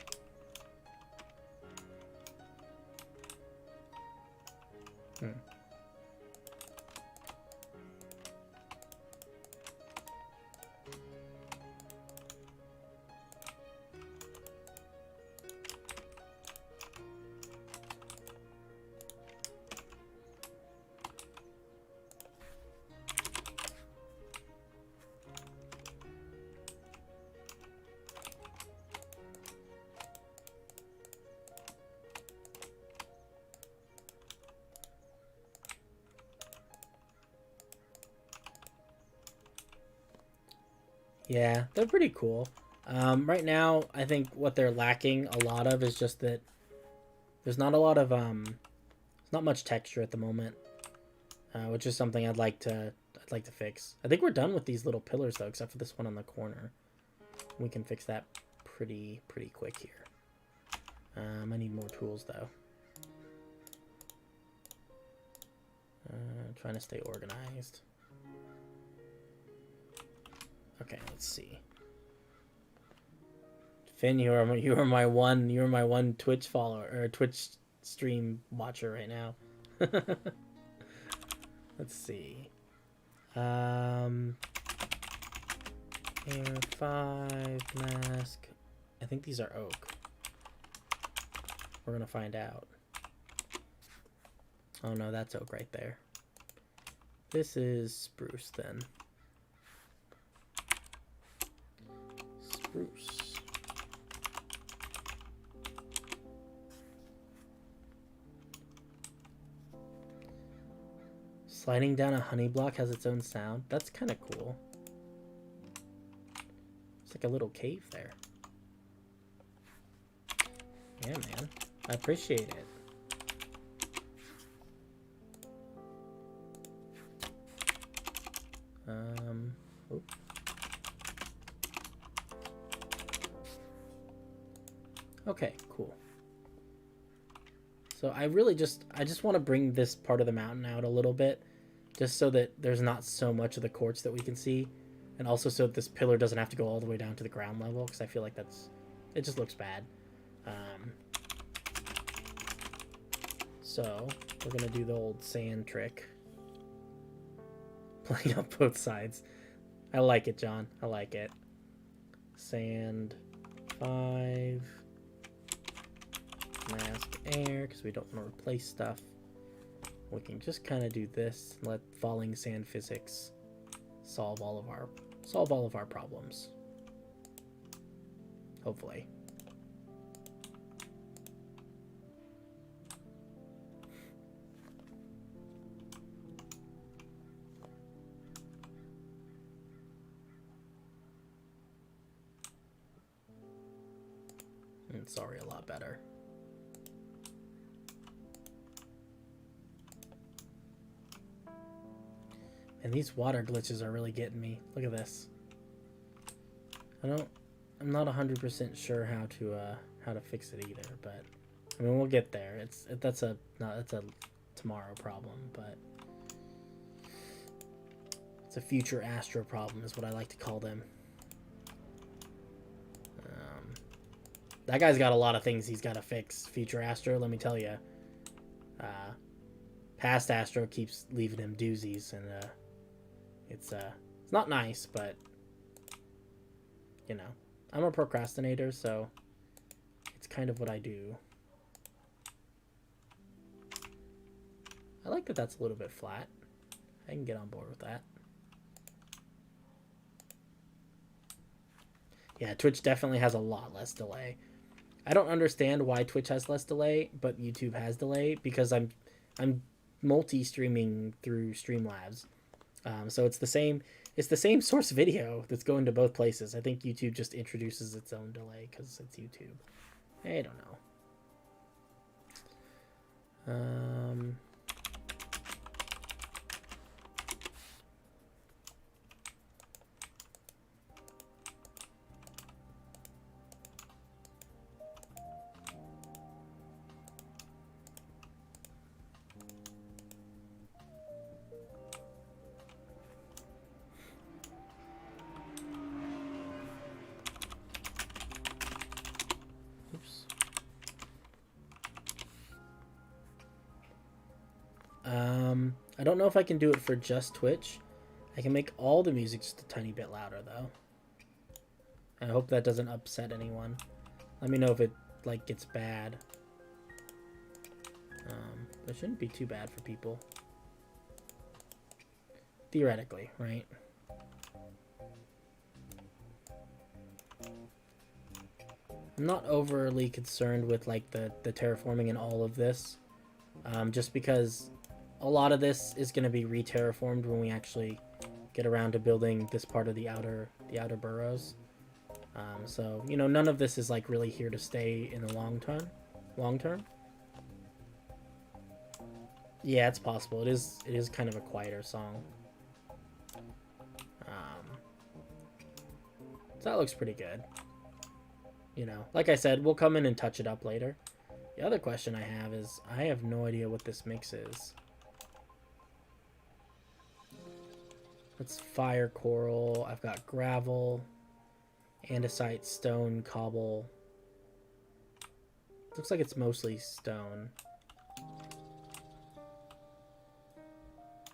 Yeah, they're pretty cool. Right now, I think what they're lacking a lot of is just that there's not a lot of there's not much texture at the moment, which is something I'd like to fix. I think we're done with these little pillars though, except for this one on the corner. We can fix that pretty quick here. I need more tools though. Trying to stay organized. Okay, let's see. Finn, you are my one Twitch follower or Twitch stream watcher right now. Let's see. Air 5 mask. I think these are oak. We're gonna find out. Oh no, that's oak right there. This is spruce then. Spruce. Sliding down a honey block has its own sound. That's kind of cool. It's like a little cave there. Yeah, man. I appreciate it. Oop. Okay, cool. So I just want to bring this part of the mountain out a little bit, just so that there's not so much of the quartz that we can see, and also so that this pillar doesn't have to go all the way down to the ground level, because I feel like it just looks bad. So we're gonna do the old sand trick. Playing up both sides. I like it, John. I like it. Sand 5. Mask air, because we don't want to replace stuff. We can just kind of do this and let falling sand physics solve all of our problems. Hopefully. It's already a lot better. And these water glitches are really getting me. Look at this. I'm not 100% sure how to fix it either, but I mean we'll get there. That's a tomorrow problem, but it's a future Astro problem is what I like to call them. That guy's got a lot of things he's got to fix. Future Astro, let me tell you. Past Astro keeps leaving him doozies, and it's not nice, but you know, I'm a procrastinator, so it's kind of what I do. I like that that's a little bit flat. I can get on board with that. Yeah, Twitch definitely has a lot less delay. I don't understand why Twitch has less delay, but YouTube has delay because I'm multi-streaming through Streamlabs. So it's the same source video that's going to both places. I think YouTube just introduces its own delay because it's YouTube. I don't know. I don't know if I can do it for just Twitch. I can make all the music just a tiny bit louder though. I hope that doesn't upset anyone. Let me know if it like gets bad. It shouldn't be too bad for people. Theoretically, right? I'm not overly concerned with like the terraforming and all of this. Just because a lot of this is going to be re-terraformed when we actually get around to building this part of the outer burrows. So, you know, none of this is like really here to stay in the long term. Yeah, it's possible. It is kind of a quieter song. So that looks pretty good. You know, like I said, we'll come in and touch it up later. The other question I have is, I have no idea what this mix is. It's fire coral. I've got gravel, andesite, stone, cobble. Looks like it's mostly stone.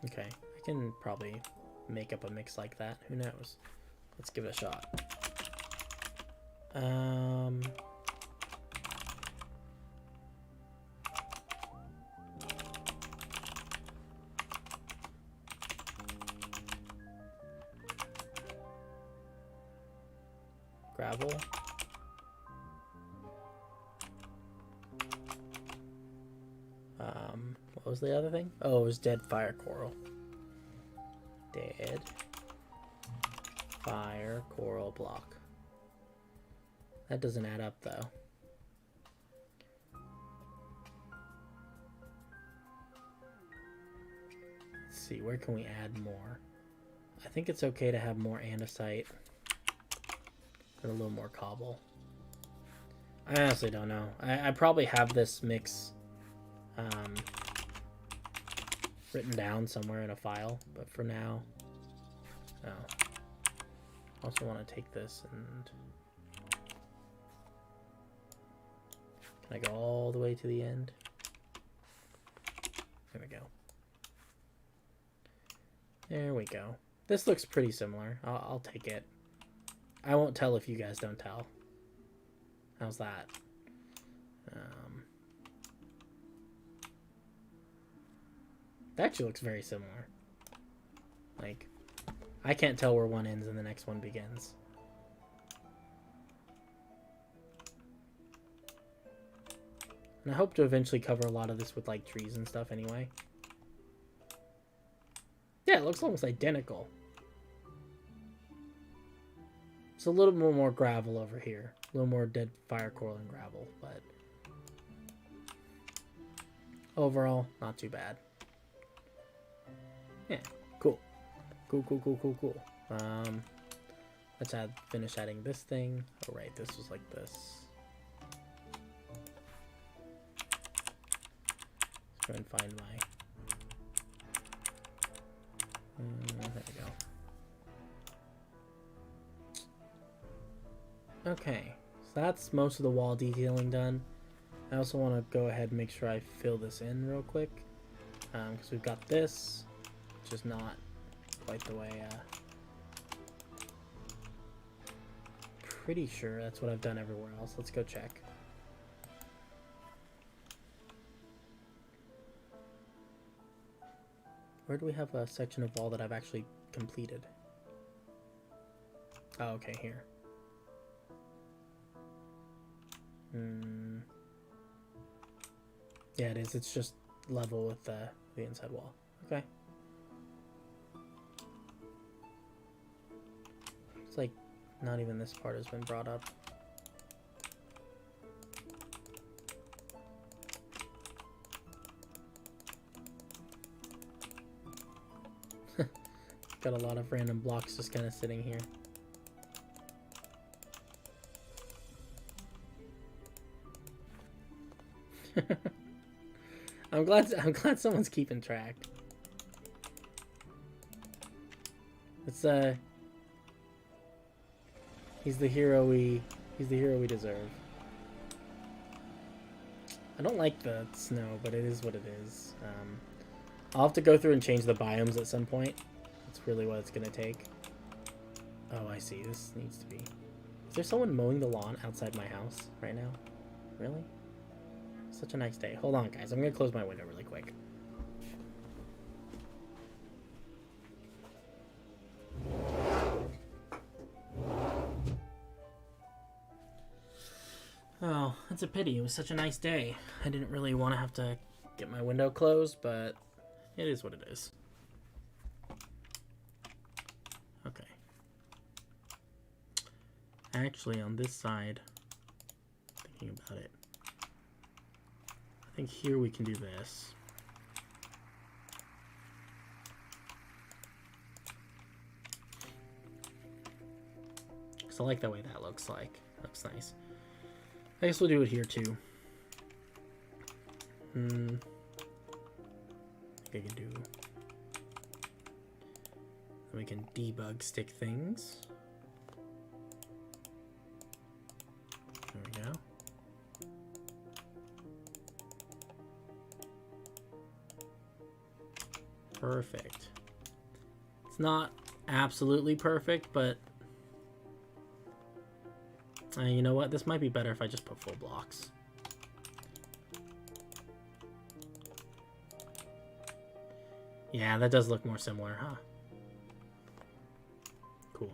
Okay, I can probably make up a mix like that. Who knows? Let's give it a shot. Gravel. What was the other thing? Oh, it was dead fire coral. Dead fire coral block. That doesn't add up though. Let's see, where can we add more? I think it's okay to have more andesite and a little more cobble. I honestly don't know. I probably have this mix written down somewhere in a file, but for now, no. I also want to take this and can I go all the way to the end? There we go. There we go. This looks pretty similar. I'll take it. I won't tell if you guys don't tell. How's that? That actually looks very similar. Like, I can't tell where one ends and the next one begins. And I hope to eventually cover a lot of this with like trees and stuff anyway. Yeah, it looks almost identical. It's a little bit more gravel over here. A little more dead fire coral and gravel, but overall, not too bad. Yeah, cool. Cool. Let's finish adding this thing. Oh, right, this was like this. Let's go and find my... there we go. Okay, so that's most of the wall detailing done. I also want to go ahead and make sure I fill this in real quick. Because we've got this, which is not quite the way... pretty sure that's what I've done everywhere else. Let's go check. Where do we have a section of wall that I've actually completed? Oh, okay, here. Yeah, it is. It's just level with the inside wall. Okay. It's like not even this part has been brought up. Got a lot of random blocks just kind of sitting here. I'm glad someone's keeping track. It's he's the hero we deserve. I don't like the snow, but it is what it is. I'll have to go through and change the biomes at some point. That's really what it's gonna take. Oh, I see. This needs to be... Is there someone mowing the lawn outside my house right now? Really? Such a nice day. Hold on, guys. I'm gonna close my window really quick. Oh, that's a pity. It was such a nice day. I didn't really want to have to get my window closed, but it is what it is. Actually, on this side, thinking about it, I think here we can do this. So I like the way that looks like. Looks nice. I guess we'll do it here too. I think I can do... We can debug stick things. There we go. Perfect. It's not absolutely perfect, but you know what? This might be better if I just put full blocks. Yeah, that does look more similar, huh? Cool.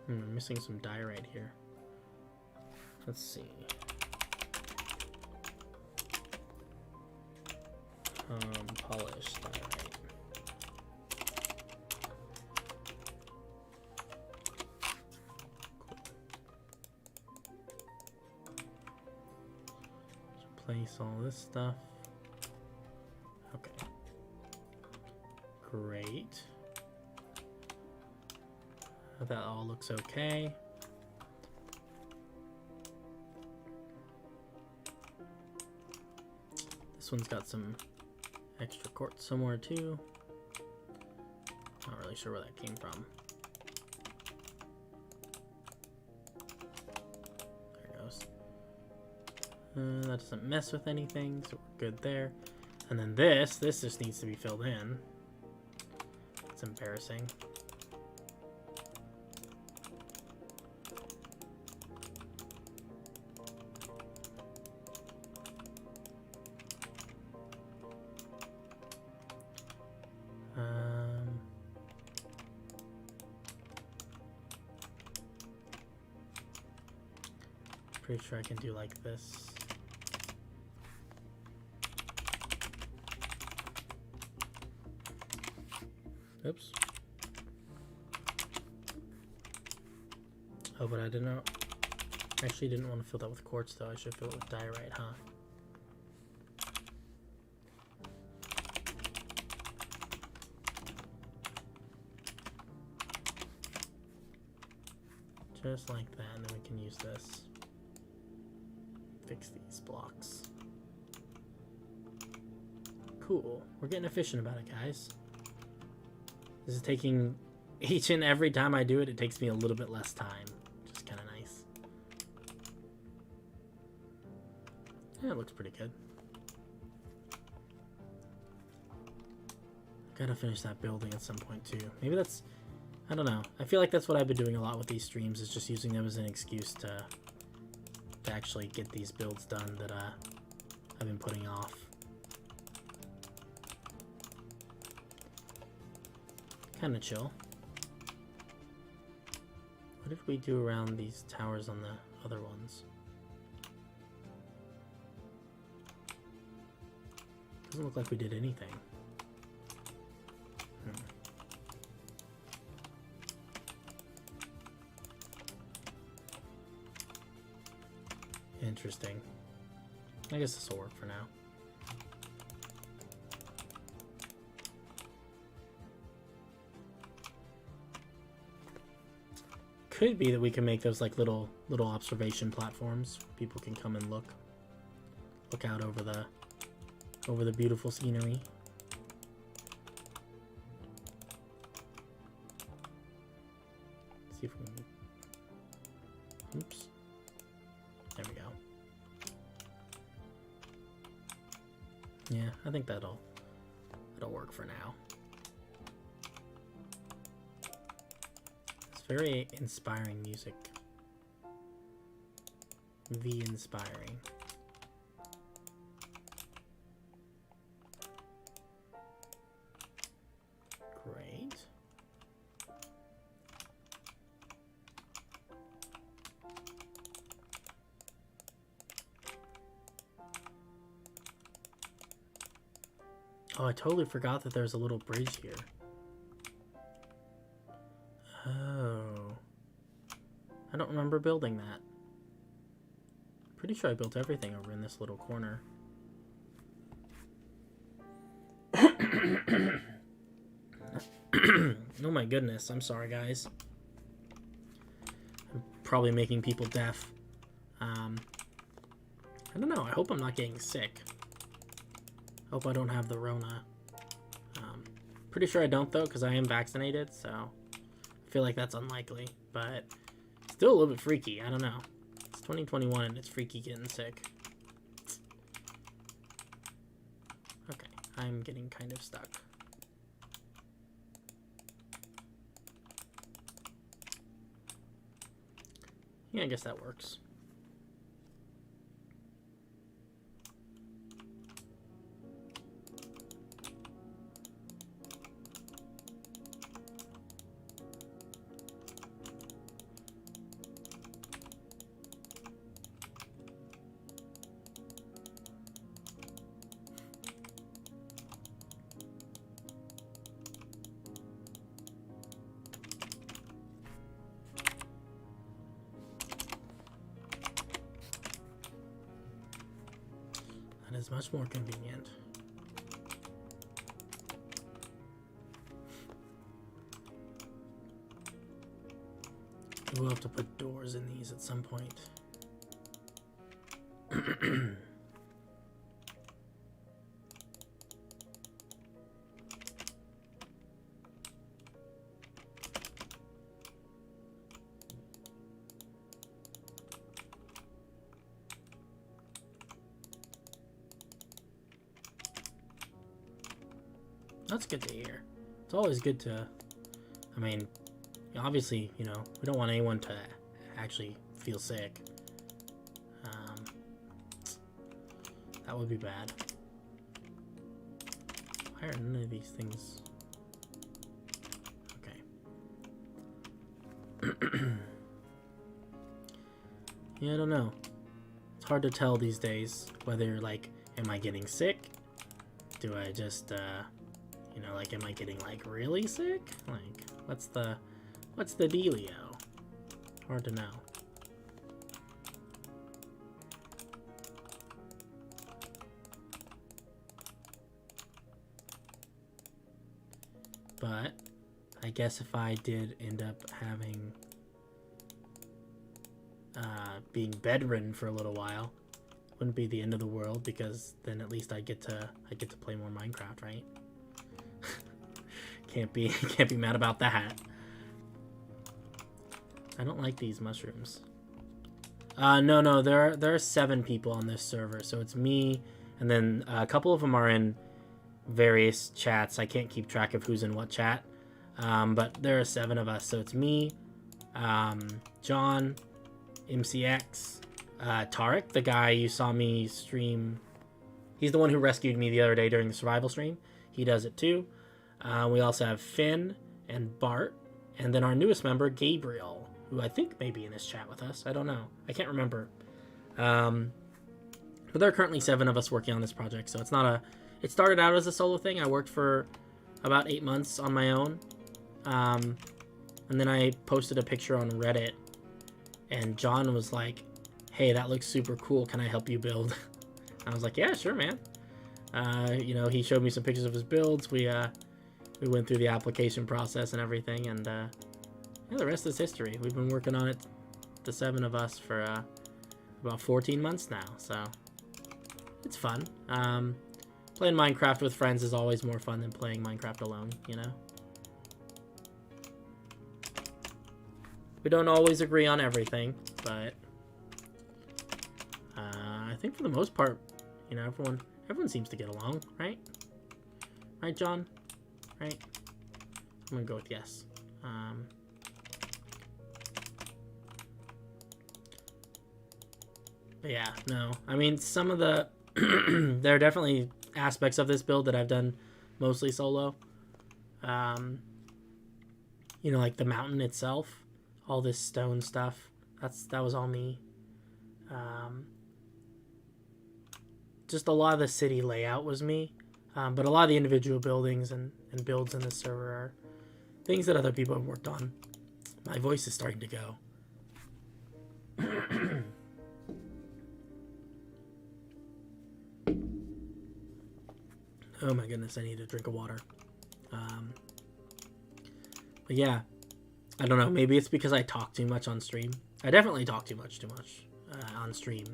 I'm missing some diorite here. Let's see. Polished diorite. Cool. Just place all this stuff. Okay. Great. That all looks okay. This one's got some extra quartz somewhere too. Not really sure where that came from. There it goes. That doesn't mess with anything, so we're good there. And then this just needs to be filled in. It's embarrassing. Pretty sure I can do like this. Oops. Oh, but I didn't know. Actually, didn't want to fill that with quartz though. I should fill it with diorite, huh? Just like that, and then we can use this. Fix these blocks. Cool. We're getting efficient about it, guys. This is taking each and every time I do it, it takes me a little bit less time. Which is kind of nice. Yeah, it looks pretty good. Gotta finish that building at some point too. Maybe that's... I don't know. I feel like that's what I've been doing a lot with these streams, is just using them as an excuse to actually get these builds done that I've been putting off. Kind of chill. What if we do around these towers on the other ones? Doesn't look like we did anything. Interesting. I guess this will work for now. Could be that we can make those like little observation platforms. People can come and look out over the beautiful scenery. See if we can. Oops. There we go. Yeah, I think that'll work for now. It's very inspiring music. Inspiring. Great. Oh, I totally forgot that there's a little bridge here. Oh. I don't remember building that. Pretty sure I built everything over in this little corner. Oh my goodness, I'm sorry guys. I'm probably making people deaf. I don't know, I hope I'm not getting sick. Hope I don't have the Rona. Pretty sure I don't though, because I am vaccinated, so I feel like that's unlikely, but still a little bit freaky, I don't know. It's 2021 and it's freaky getting sick. Okay, I'm getting kind of stuck. Yeah, I guess that works. That is much more convenient. We'll have to put doors in these at some point. That's good to hear. It's always good to, I mean, obviously, you know, we don't want anyone to actually feel sick. That would be bad. Why are none of these things? Okay. Yeah, I don't know. It's hard to tell these days whether, like, am I getting sick? Do I just, you know, like, am I getting, like, really sick? Like, what's the dealio? Hard to know. But I guess if I did end up having being bedridden for a little while, wouldn't be the end of the world, because then at least I get to play more Minecraft, right? Can't be mad about that. I don't like these mushrooms. No, there are 7 people on this server, so it's me, and then a couple of them are in various chats. I can't keep track of who's in what chat, but there are 7 of us, so it's me, John, MCX, Tarek, the guy you saw me stream. He's the one who rescued me the other day during the survival stream. He does it too. We also have Finn and Bart, and then our newest member, Gabriel, who I think may be in this chat with us. I don't know. I can't remember. But there are currently 7 of us working on this project, so it's not a... It started out as a solo thing. I worked for about 8 months on my own. And then I posted a picture on Reddit, and John was like, hey, that looks super cool. Can I help you build? I was like, yeah, sure, man. You know, he showed me some pictures of his builds. We went through the application process and everything, and yeah, the rest is history. We've been working on it, the 7 of us, for about 14 months now, so it's fun. Playing Minecraft with friends is always more fun than playing Minecraft alone, you know? We don't always agree on everything, but I think for the most part, you know, everyone seems to get along, right? Right, John? Right? I'm gonna go with yes. But yeah, no. I mean, some of the... there are definitely aspects of this build that I've done mostly solo. You know, like the mountain itself, all this stone stuff, that was all me. Just a lot of the city layout was me, but a lot of the individual buildings and builds in this server are things that other people have worked on. My voice is starting to go. Oh my goodness, I need a drink of water. But yeah, I don't know. Maybe it's because I talk too much on stream. I definitely talk too much on stream.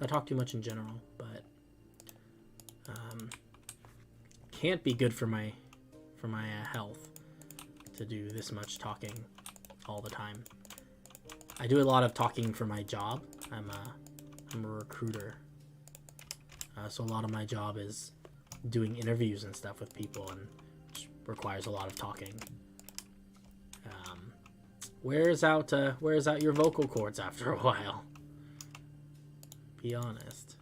I talk too much in general, but can't be good for my health to do this much talking all the time. I do a lot of talking for my job. I'm a recruiter, so a lot of my job is doing interviews and stuff with people, and which requires a lot of talking. Wears out your vocal cords after a while. Be honest.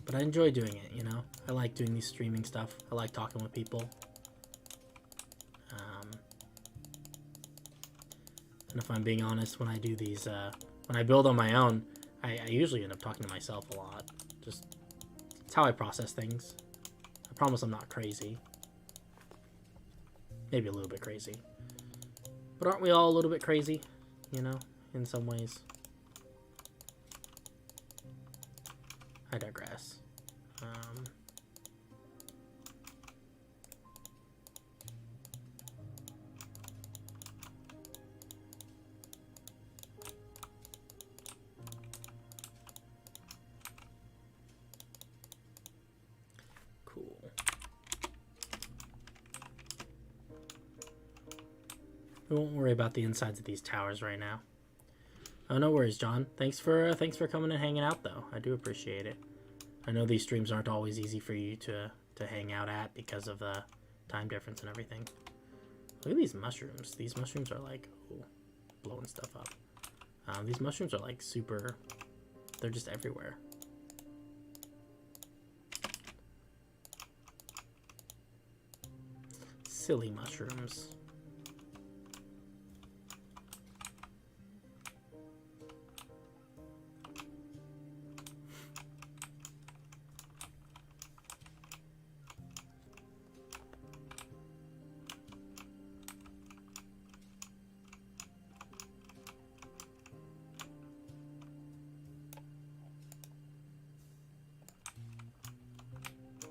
But I enjoy doing it, you know? I like doing these streaming stuff. I like talking with people. And if I'm being honest, when I do these, when I build on my own, I usually end up talking to myself a lot. Just, it's how I process things. I promise I'm not crazy. Maybe a little bit crazy. But aren't we all a little bit crazy? You know, in some ways. I digress. Cool. We won't worry about the insides of these towers right now. Oh, no worries, John. Thanks for coming and hanging out, though. I do appreciate it. I know these streams aren't always easy for you to hang out at because of the time difference and everything. Look at these mushrooms. These mushrooms are like, oh, blowing stuff up. These mushrooms are like super, they're just everywhere. Silly mushrooms.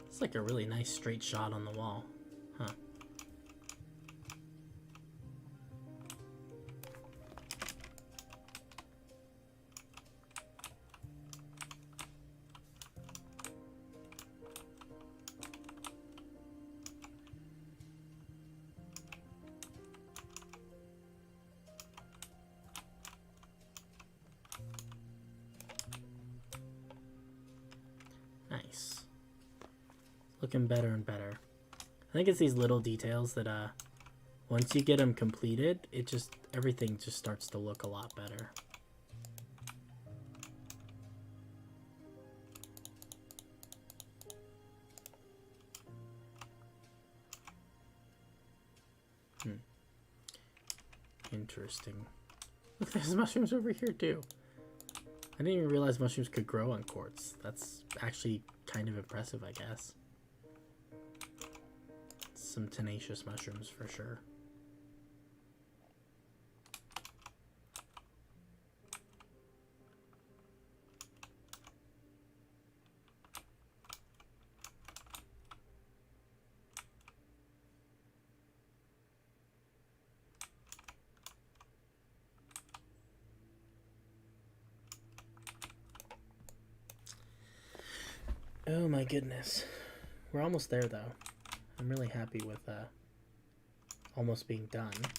It's like a really nice straight shot on the wall. Huh. Nice. Looking better and better. I think it's these little details that once you get them completed, everything just starts to look a lot better. Interesting. Look, there's mushrooms over here too. I didn't even realize mushrooms could grow on quartz. That's actually kind of impressive, I guess. Some tenacious mushrooms for sure. Oh my goodness. We're almost there though. I'm really happy with almost being done. It's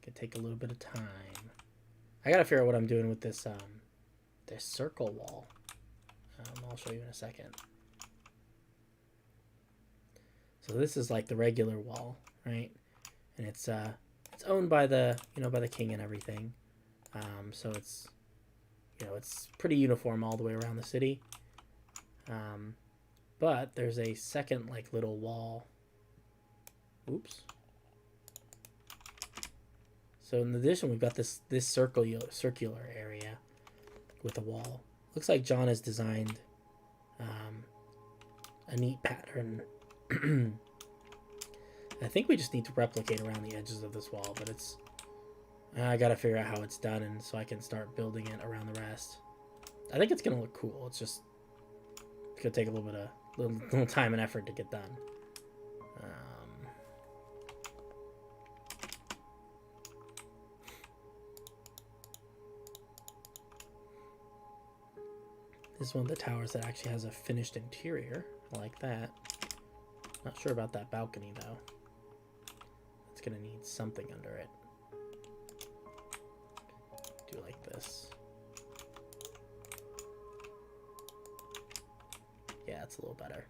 gonna take a little bit of time. I gotta figure out what I'm doing with this this circle wall. I'll show you in a second. So this is like the regular wall, right? And it's owned by the by the king and everything. So it's it's pretty uniform all the way around the city. But there's a second like little wall. Oops. So in addition, we've got this circular area with a wall. Looks like John has designed a neat pattern. I think we just need to replicate around the edges of this wall, but it's... I gotta figure out how it's done, and so I can start building it around the rest. I think it's gonna look cool. It's just gonna take a little time and effort to get done. This is one of the towers that actually has a finished interior. I like that. Not sure about that balcony though. It's gonna need something under it. Do like this. Yeah, it's a little better.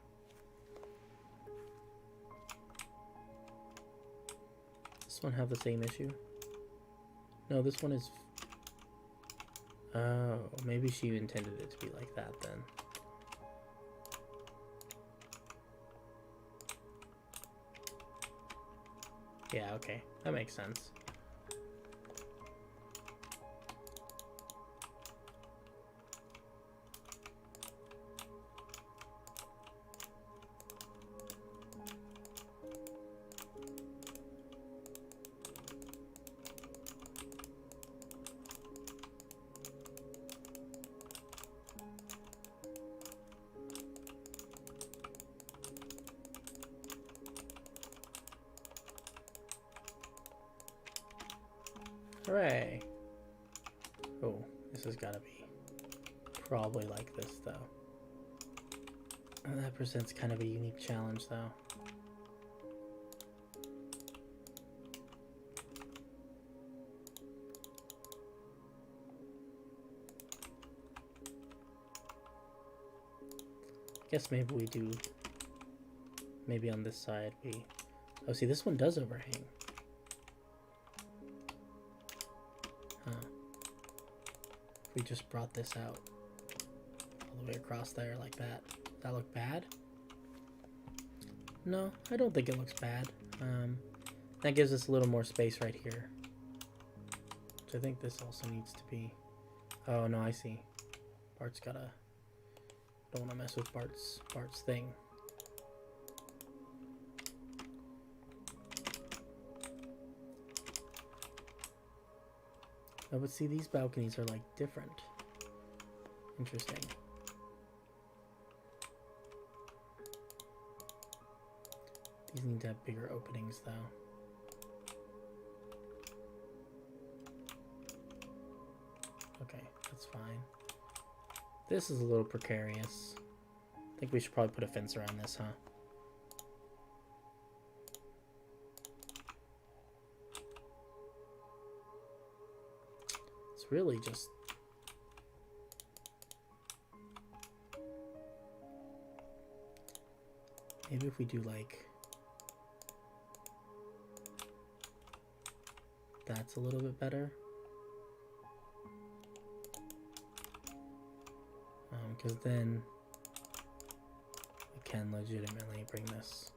This one have the same issue? No, this one is... Oh, maybe she intended it to be like that then. Yeah, okay. That makes sense. Hooray! Oh, this has got to be probably like this, though. That presents kind of a unique challenge, though. I guess maybe we do... Maybe on this side we... Oh, see, this one does overhang. We just brought this out all the way across there like that. Does that look bad? No, I don't think it looks bad. That gives us a little more space right here. Which I think this also needs to be... Oh, no, I see. Bart's gotta... Don't want to mess with Bart's thing. Oh, but see, these balconies are, like, different. Interesting. These need to have bigger openings, though. Okay, that's fine. This is a little precarious. I think we should probably put a fence around this, huh? It's really just... Maybe if we do, like... That's a little bit better. Because then we can legitimately bring this.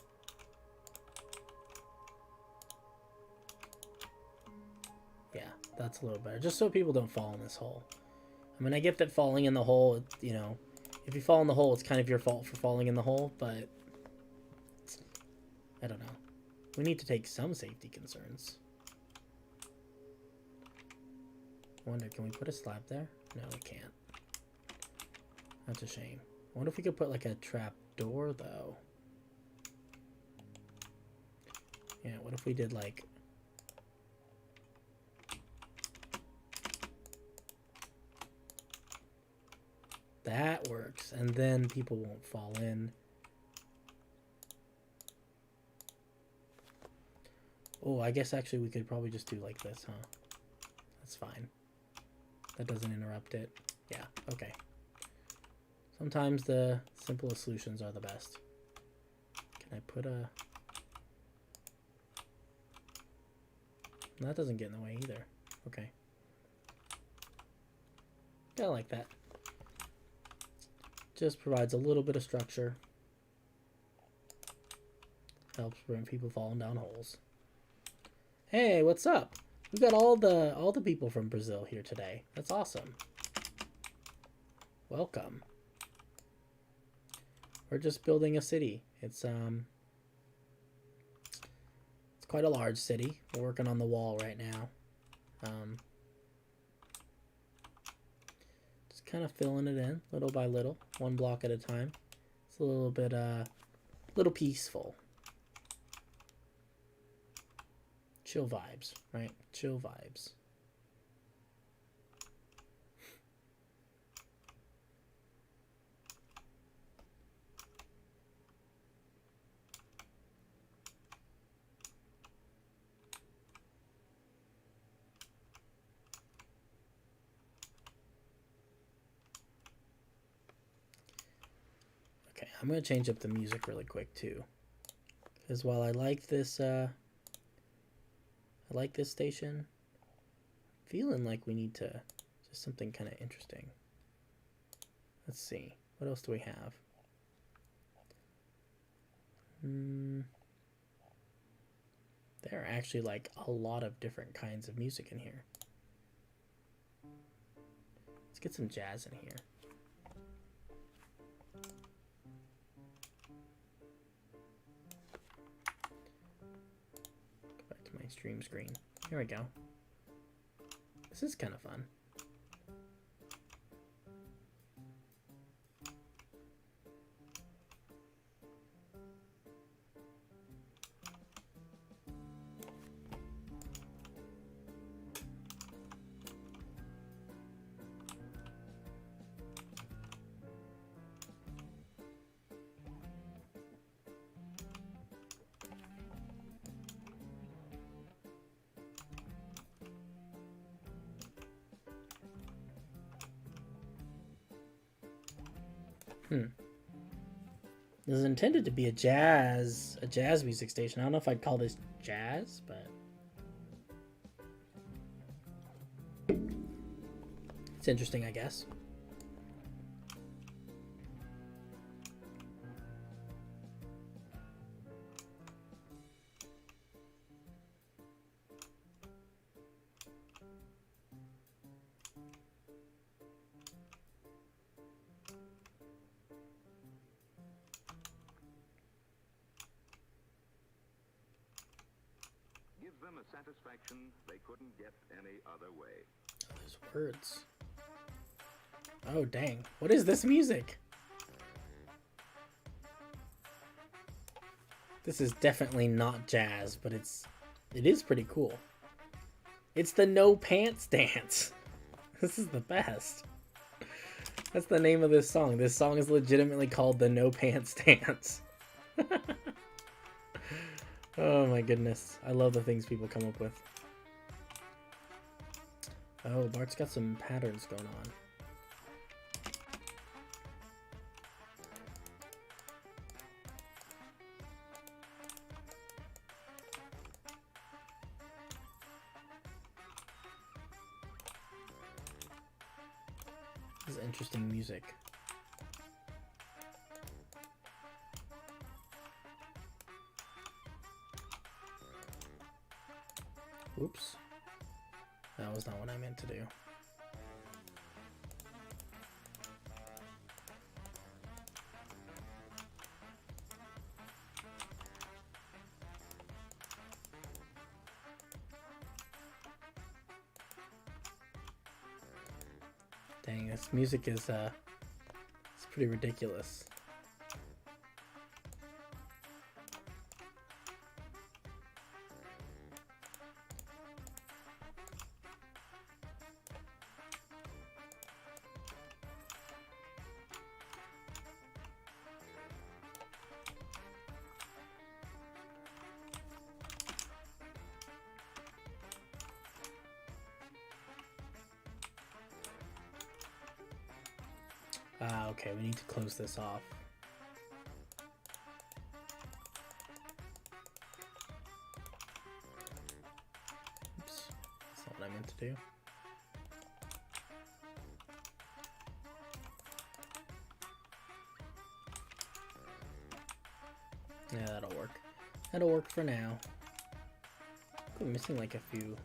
Yeah, that's a little better. Just so people don't fall in this hole. I mean, I get that falling in the hole, you know, if you fall in the hole, it's kind of your fault for falling in the hole, but I don't know. We need to take some safety concerns. I wonder, can we put a slab there? No, we can't. That's a shame. I wonder if we could put like a trap door though. Yeah, what if we did like... That works, and then people won't fall in. Oh, I guess actually we could probably just do like this, huh? That's fine. That doesn't interrupt it. Yeah, okay. Sometimes the simplest solutions are the best. Can I put a... That doesn't get in the way either. Okay. Yeah, I like that. Just provides a little bit of structure. Helps prevent people falling down holes. Hey, what's up? We've got all the people from Brazil here today. That's awesome. Welcome. we're just building a city. It's quite a large city. We're working on the wall right now. Just kind of filling it in little by little, one block at a time. It's a little bit little peaceful. Chill vibes, right? Chill vibes. Okay, I'm gonna change up the music really quick too, because while I like this station, I'm feeling like we need to just something kind of interesting. Let's see, what else do we have? There are actually like a lot of different kinds of music in here. Let's get some jazz in here. Go back to my stream screen. Here we go. This is kind of fun. This is intended to be a jazz music station. I don't know if I'd call this jazz, but it's interesting, I guess. Them a satisfaction they couldn't get any other way. Oh, there's words. Oh, dang. What is this music? This is definitely not jazz, but it is pretty cool. It's the No Pants Dance. This is the best. That's the name of this song. This song is legitimately called the No Pants Dance. Oh my goodness. I love the things people come up with. Oh, Bart's got some patterns going on. This is interesting music. Oops. That was not what I meant to do. Dang, this music is it's pretty ridiculous. Okay, we need to close this off. Oops, that's not what I meant to do. Yeah, that'll work. That'll work for now. I'm missing like a few.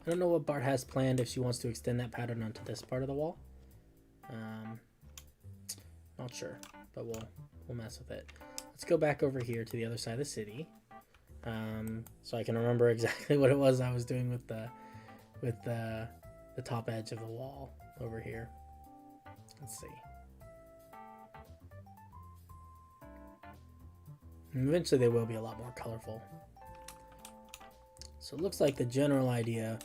I don't know what Bart has planned if she wants to extend that pattern onto this part of the wall. Not sure, but we'll mess with it. Let's go back over here to the other side of the city, so I can remember exactly what it was I was doing with the top edge of the wall over here. Let's see. And eventually they will be a lot more colorful. So it looks like the general idea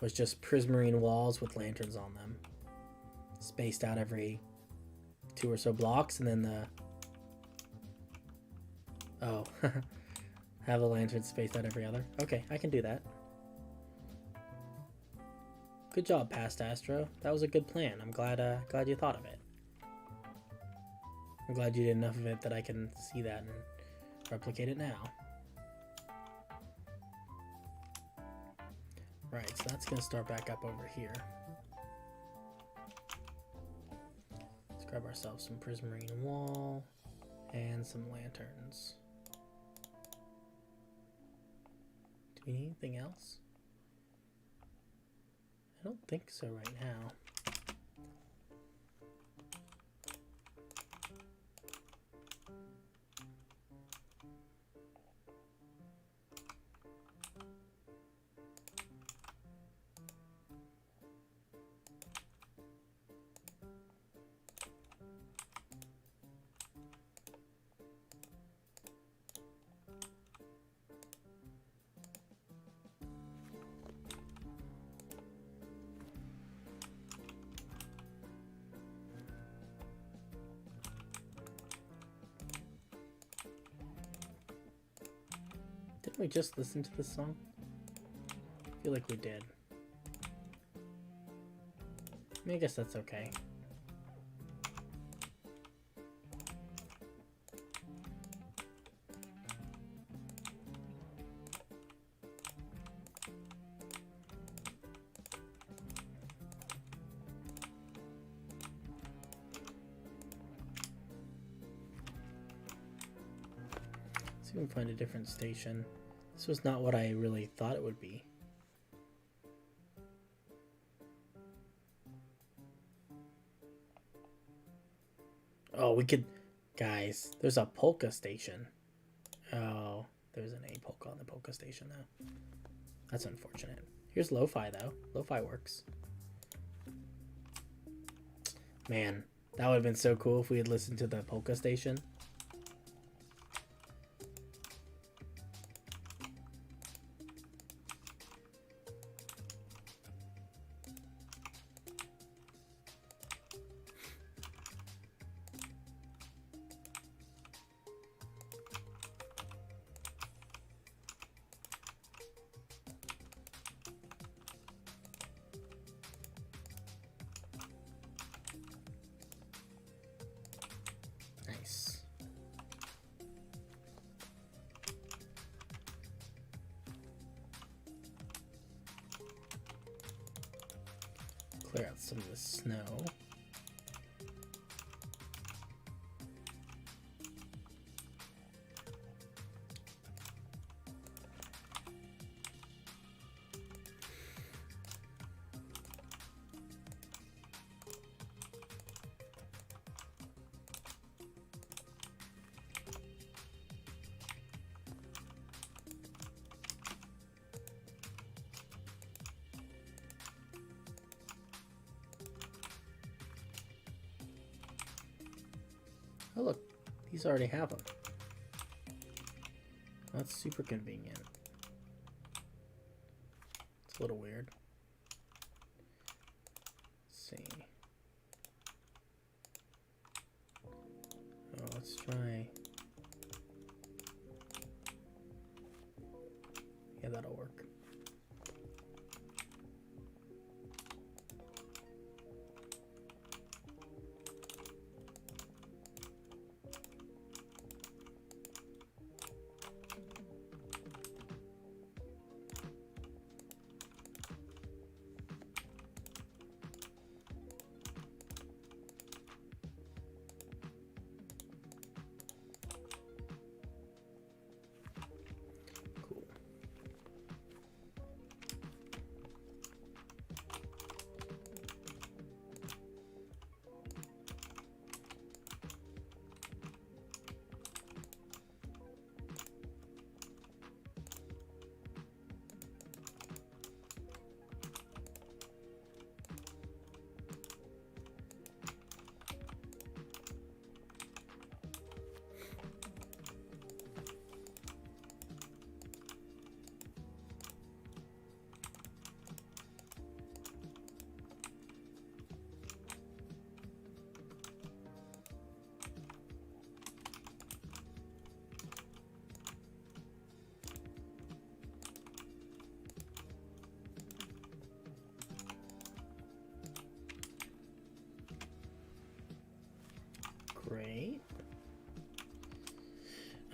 was just prismarine walls with lanterns on them, spaced out every 2 or so blocks, and then have the lantern spaced out every other. Okay, I can do that. Good job, Past Astro. That was a good plan. I'm glad you thought of it. I'm glad you did enough of it that I can see that and replicate it now. Right, so that's going to start back up over here. Let's grab ourselves some prismarine wall and some lanterns. Do we need anything else? I don't think so right now. Didn't we just listen to this song? I feel like we did. I mean, I guess that's okay. Let's see if we can find a different station. This was not what I really thought it would be. Oh, we could... Guys, there's a polka station. Oh, there's an A polka on the polka station though. That's unfortunate. Here's lo-fi though. Lo-fi works. Man, that would have been so cool if we had listened to the polka station. Nice. Clear out some of the snow. Oh look, these already have them. That's super convenient. It's a little weird. Let's see. Oh, let's try. Yeah, that'll work.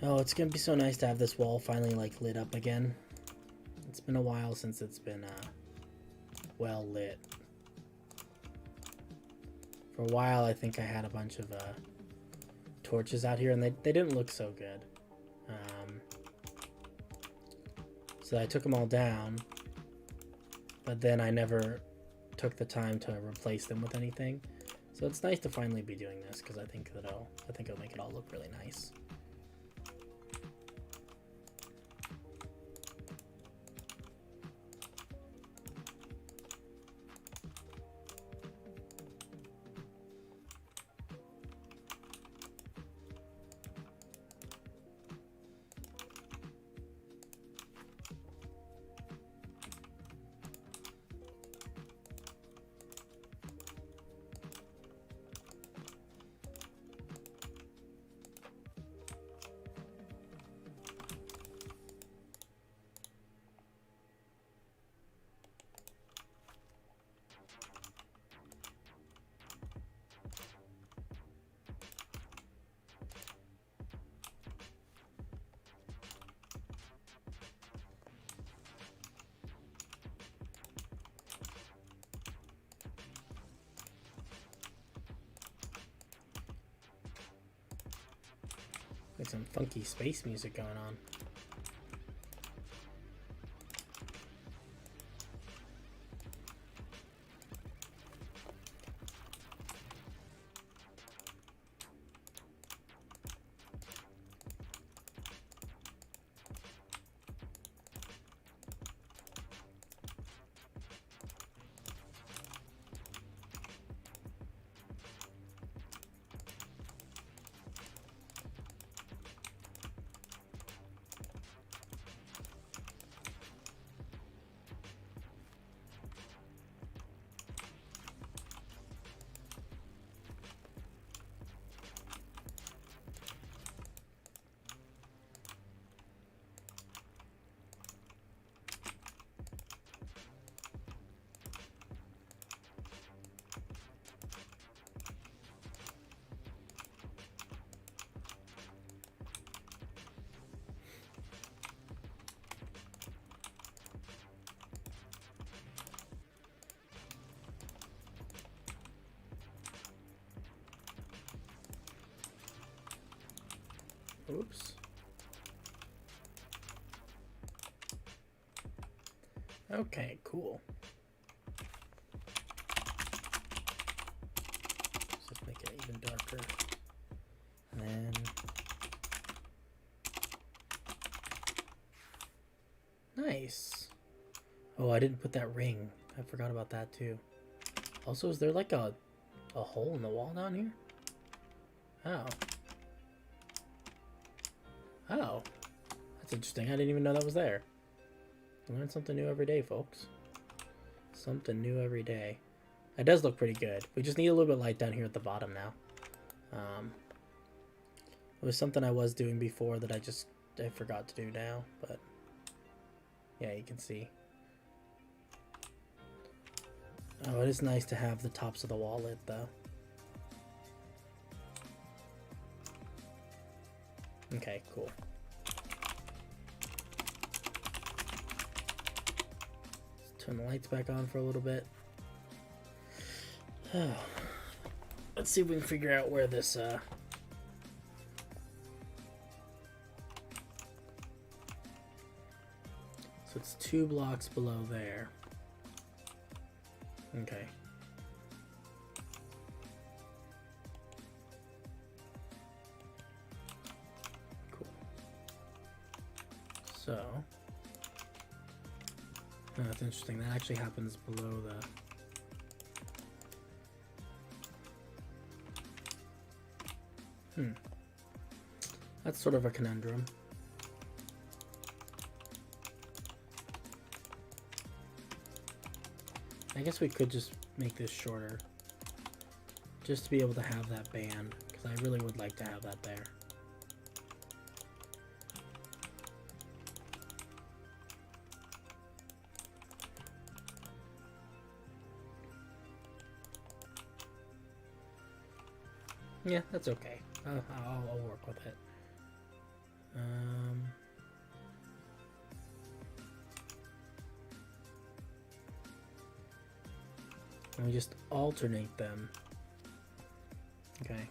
Oh, it's gonna be so nice to have this wall finally like lit up again. It's been a while since it's been well lit. For a while, I think I had a bunch of torches out here, and they didn't look so good. So I took them all down, but then I never took the time to replace them with anything. So it's nice to finally be doing this because I think it'll make it all look really nice. Like some funky space music going on. Oops. Okay, cool. Let's just make it even darker. And then nice. Oh, I didn't put that ring. I forgot about that too. Also, is there like a hole in the wall down here? Oh. Oh, that's interesting. I didn't even know that was there. Learn something new every day, folks. Something new every day. That does look pretty good. We just need a little bit of light down here at the bottom now. It was something I was doing before that I forgot to do now, but yeah, you can see. Oh, it is nice to have the tops of the wall lit though. Okay, cool. Let's turn the lights back on for a little bit. Let's see if we can figure out where this so it's 2 blocks below there. Okay. So, oh, that's interesting. That actually happens below the... That's sort of a conundrum. I guess we could just make this shorter. Just to be able to have that band, because I really would like to have that there. Yeah, that's okay. I'll work with it. And we just alternate them. Okay.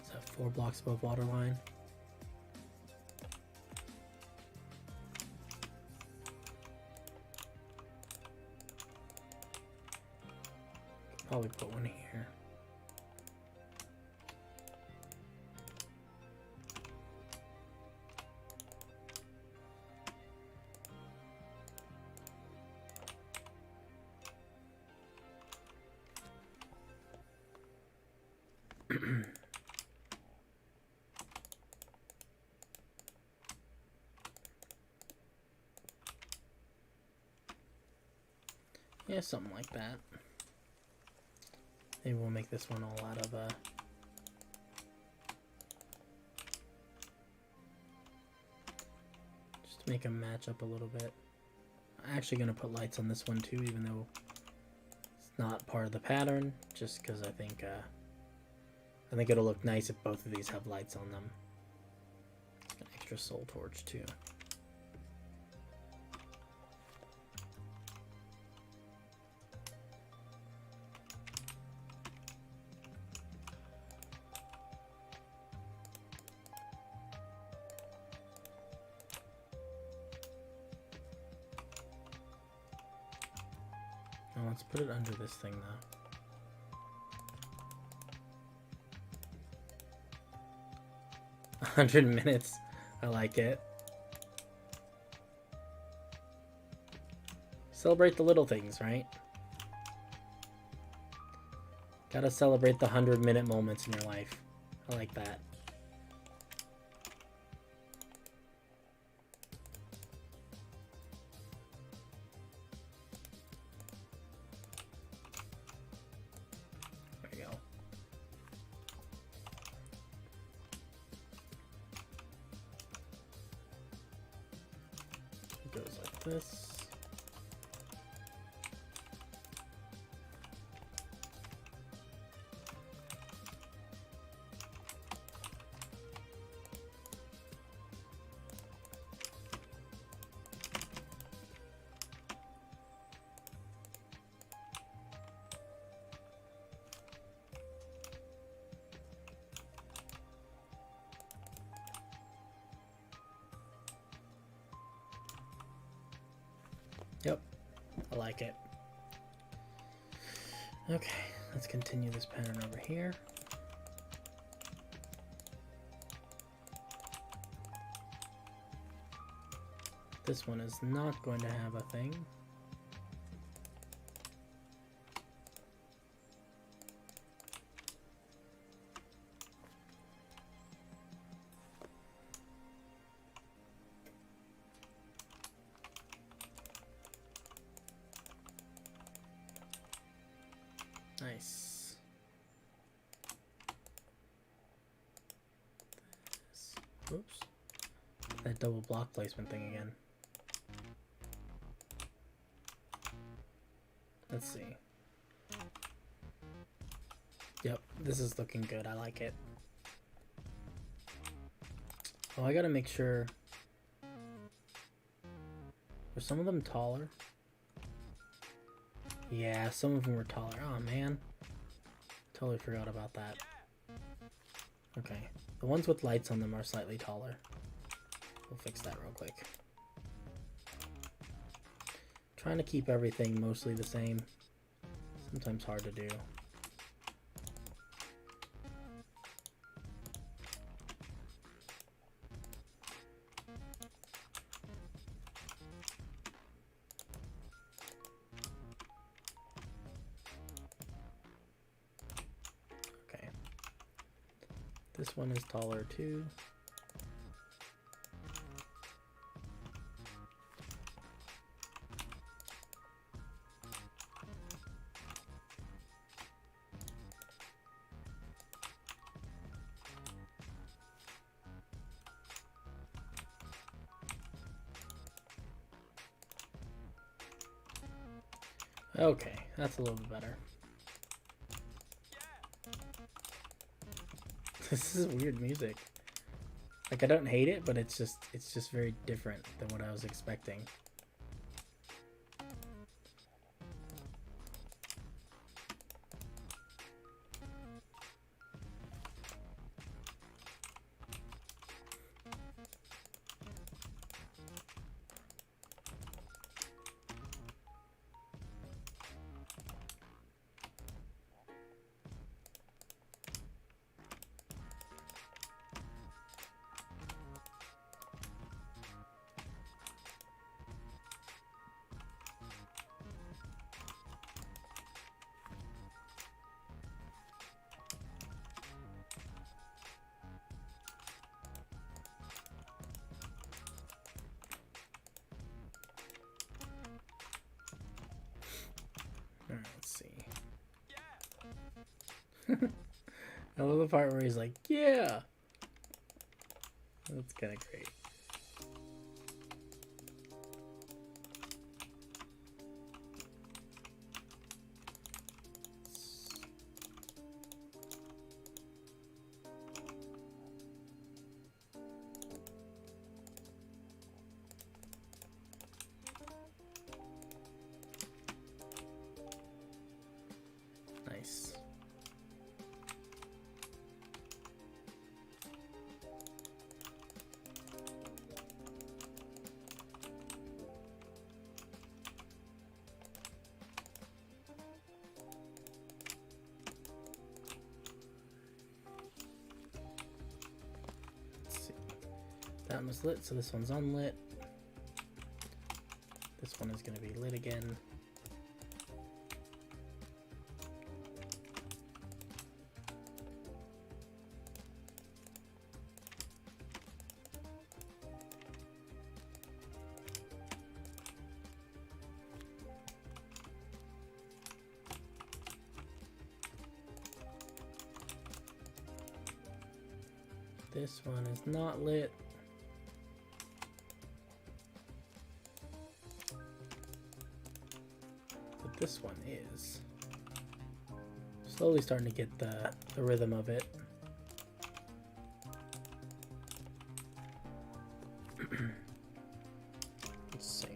Is that 4 blocks above water line? Probably put one here. Yeah, something like that. Maybe we'll make this one all out of just to make them match up a little bit. I'm actually gonna put lights on this one too, even though it's not part of the pattern, just because I think it'll look nice if both of these have lights on them. An extra soul torch too. Now let's put it under this thing though. 100 minutes. I like it. Celebrate the little things, right? Gotta celebrate the 100-minute moments in your life. I like that. There you go. It goes like this. Yep, I like it. Okay, let's continue this pattern over here. This one is not going to have a thing. Nice. Oops. That double block placement thing again. Let's see. Yep, this is looking good. I like it. Oh, I gotta make sure. Were some of them taller? Yeah, some of them were taller. Oh man. Totally forgot about that. Okay. The ones with lights on them are slightly taller. We'll fix that real quick. Trying to keep everything mostly the same. Sometimes hard to do. This one is taller too. Okay, that's a little bit better. This is weird music. Like, I don't hate it, but it's just very different than what I was expecting. Alright, let's see. I love the part where he's like, yeah! That's kind of great. Nice. Let's see. That one's lit, so this one's unlit. This one is going to be lit again. This one is not lit. But this one is. Slowly starting to get the rhythm of it. Let's see.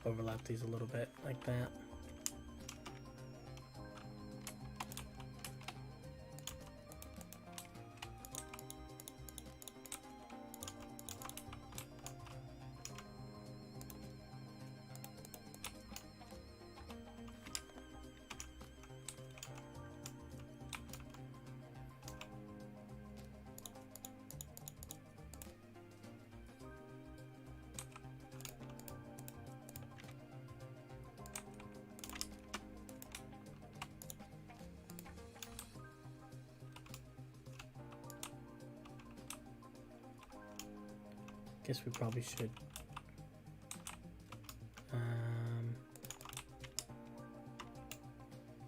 Overlap these a little bit like that. Guess we probably should.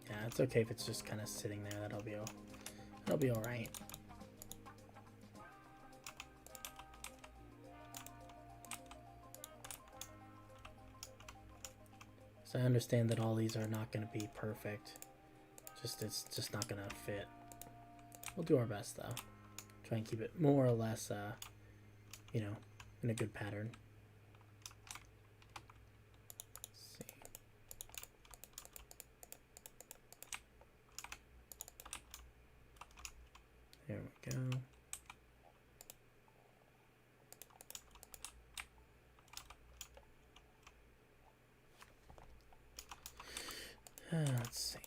Yeah, it's okay if it's just kind of sitting there. That'll be all right. So I understand that all these are not going to be perfect. It's just not going to fit. We'll do our best though. Try and keep it more or less, you know, in a good pattern. Let's see. There we go. Let's see.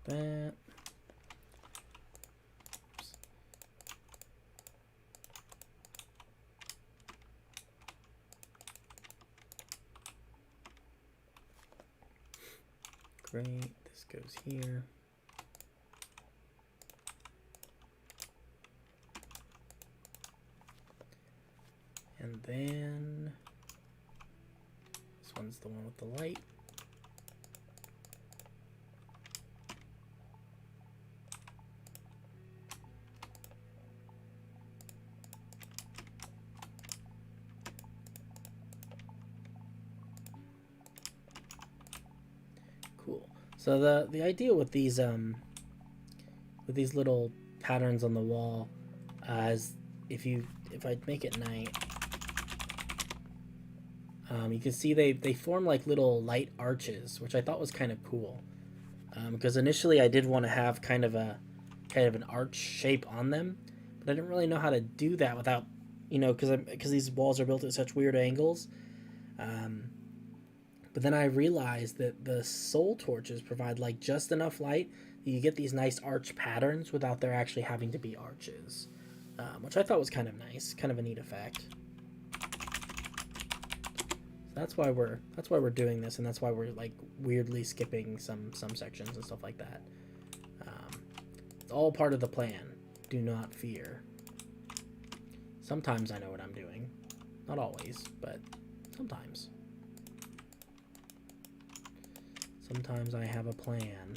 that. Great, this goes here. And then this one's the one with the light. Cool. So the idea with these little patterns on the wall is if I make it night, you can see they form like little light arches, which I thought was kind of cool. Because initially I did want to have kind of an arch shape on them, but I didn't really know how to do that without, because these walls are built at such weird angles. But then I realized that the soul torches provide like just enough light that you get these nice arch patterns without there actually having to be arches, which I thought was kind of nice, kind of a neat effect. That's why we're doing this, and that's why we're like weirdly skipping some sections and stuff like that. It's all part of the plan. Do not fear. Sometimes I know what I'm doing. Not always, but sometimes. Sometimes I have a plan.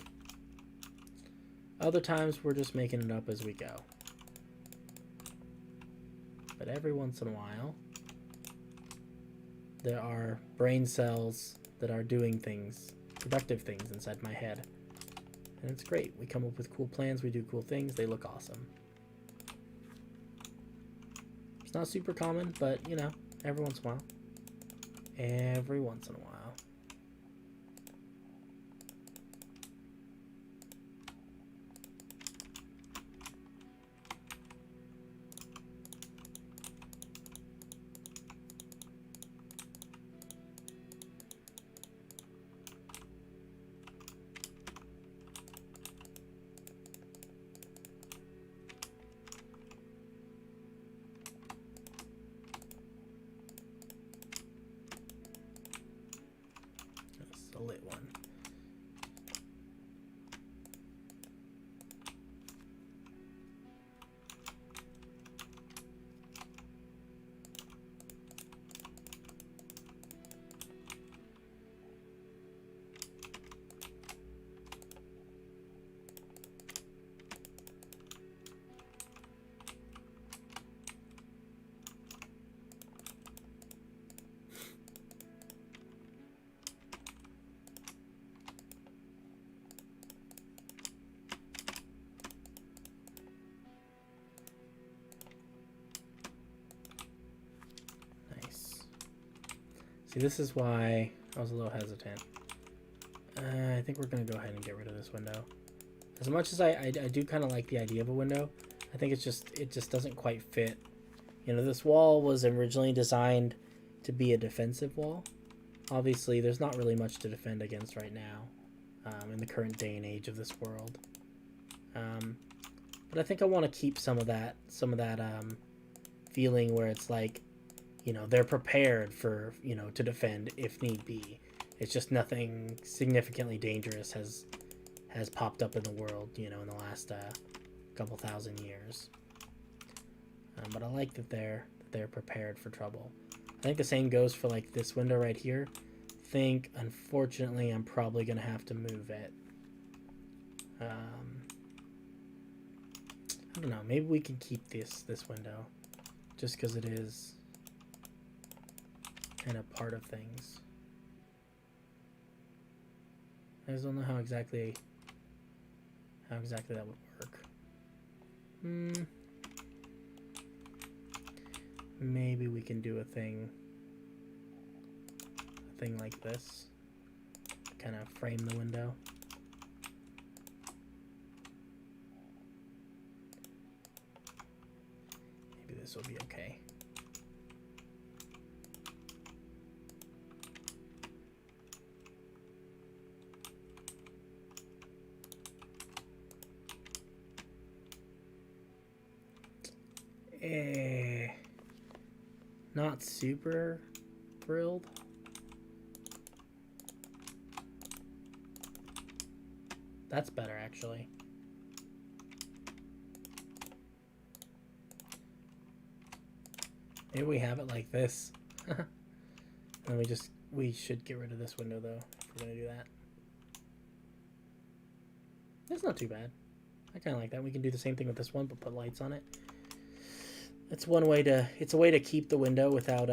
Other times we're just making it up as we go. But every once in a while, there are brain cells that are doing things, productive things inside my head. And it's great. We come up with cool plans, we do cool things, they look awesome. It's not super common, but every once in a while. Every once in a while. Lit one. See, this is why I was a little hesitant. I think we're going to go ahead and get rid of this window. As much as I do kind of like the idea of a window, I think it just doesn't quite fit. This wall was originally designed to be a defensive wall. Obviously, there's not really much to defend against right now in the current day and age of this world. But I think I want to keep some of that feeling where it's like, they're prepared for, to defend if need be. It's just nothing significantly dangerous has popped up in the world, in the last couple thousand years. But I like that they're prepared for trouble. I think the same goes for like this window right here. Unfortunately, I'm probably gonna have to move it. I don't know. Maybe we can keep this window, just because it is kind of part of things. I just don't know how exactly that would work. Maybe we can do a thing like this, kind of frame the window. Maybe this will be okay. not super thrilled. That's better, actually. Maybe we have it like this. And we should get rid of this window, though, if we're going to do that. That's not too bad. I kind of like that. We can do the same thing with this one, but put lights on it. It's one way to, it's a way to keep the window without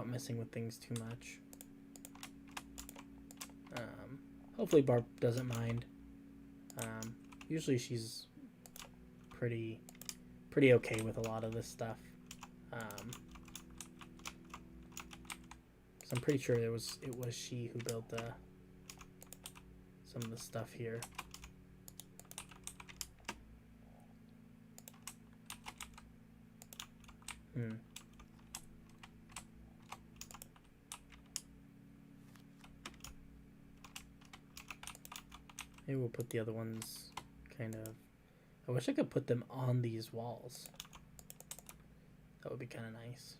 messing with things too much. Hopefully Barb doesn't mind. Usually she's pretty okay with a lot of this stuff. So I'm pretty sure it was she who built some of the stuff here. Maybe we'll put the other ones kind of... I wish I could put them on these walls. That would be kind of nice.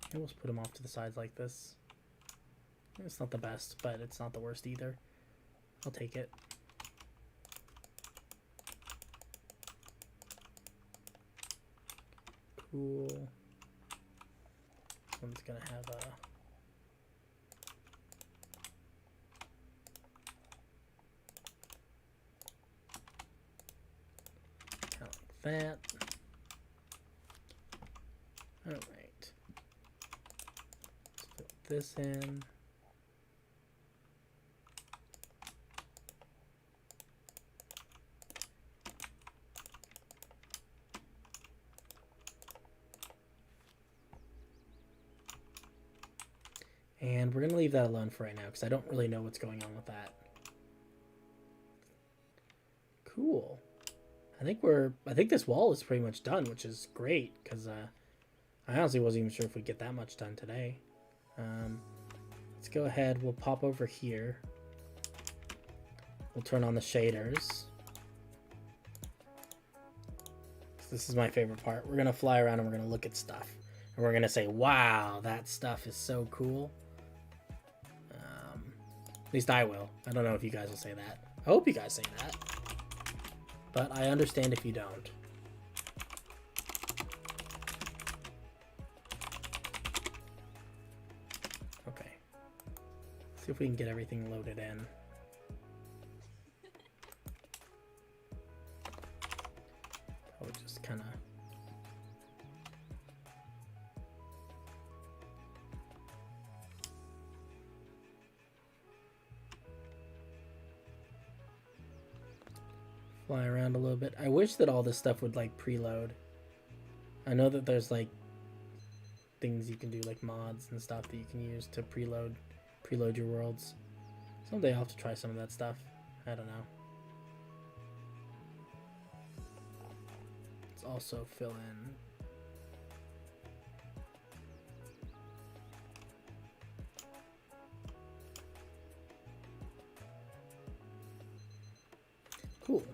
Maybe we'll just put them off to the sides like this. It's not the best, but it's not the worst either. I'll take it. Cool. This one's gonna have a... kind of like that. Alright. Let's put this in. And we're going to leave that alone for right now because I don't really know what's going on with that. Cool. I think this wall is pretty much done, which is great because I honestly wasn't even sure if we'd get that much done today. Let's go ahead. We'll pop over here. We'll turn on the shaders. This is my favorite part. We're going to fly around and we're going to look at stuff. And we're going to say, wow, that stuff is so cool. At least I will. I don't know if you guys will say that. I hope you guys say that. But I understand if you don't. Okay. See if we can get everything loaded in. I'll just kind of... fly around a little bit. I wish that all this stuff would like preload. I know that there's like things you can do, like mods and stuff that you can use to preload your worlds. Someday I'll have to try some of that stuff. I don't know. Let's also fill in. Cool.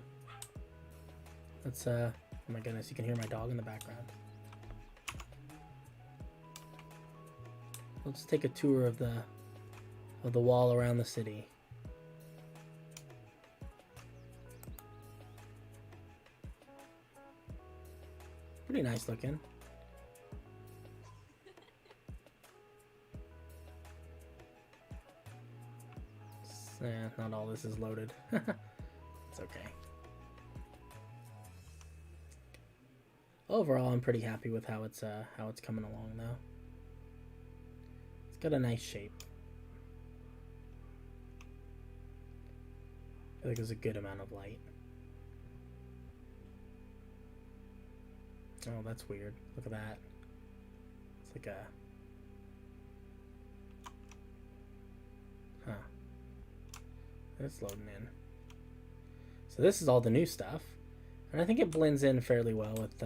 Let's oh my goodness, you can hear my dog in the background. Let's take a tour of the wall around the city. Pretty nice looking. Not all this is loaded. It's okay. Overall, I'm pretty happy with how it's coming along though. It's got a nice shape. I feel like there's a good amount of light. Oh, that's weird. Look at that. It's like a... Huh. It's loading in. So this is all the new stuff. And I think it blends in fairly well with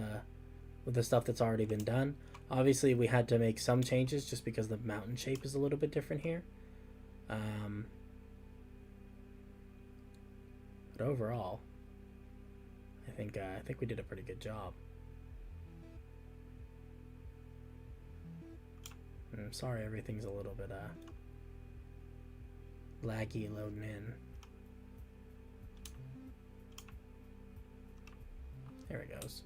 the stuff that's already been done. Obviously, we had to make some changes just because the mountain shape is a little bit different here. But overall, I think we did a pretty good job. Sorry, everything's a little bit laggy loading in. There it goes.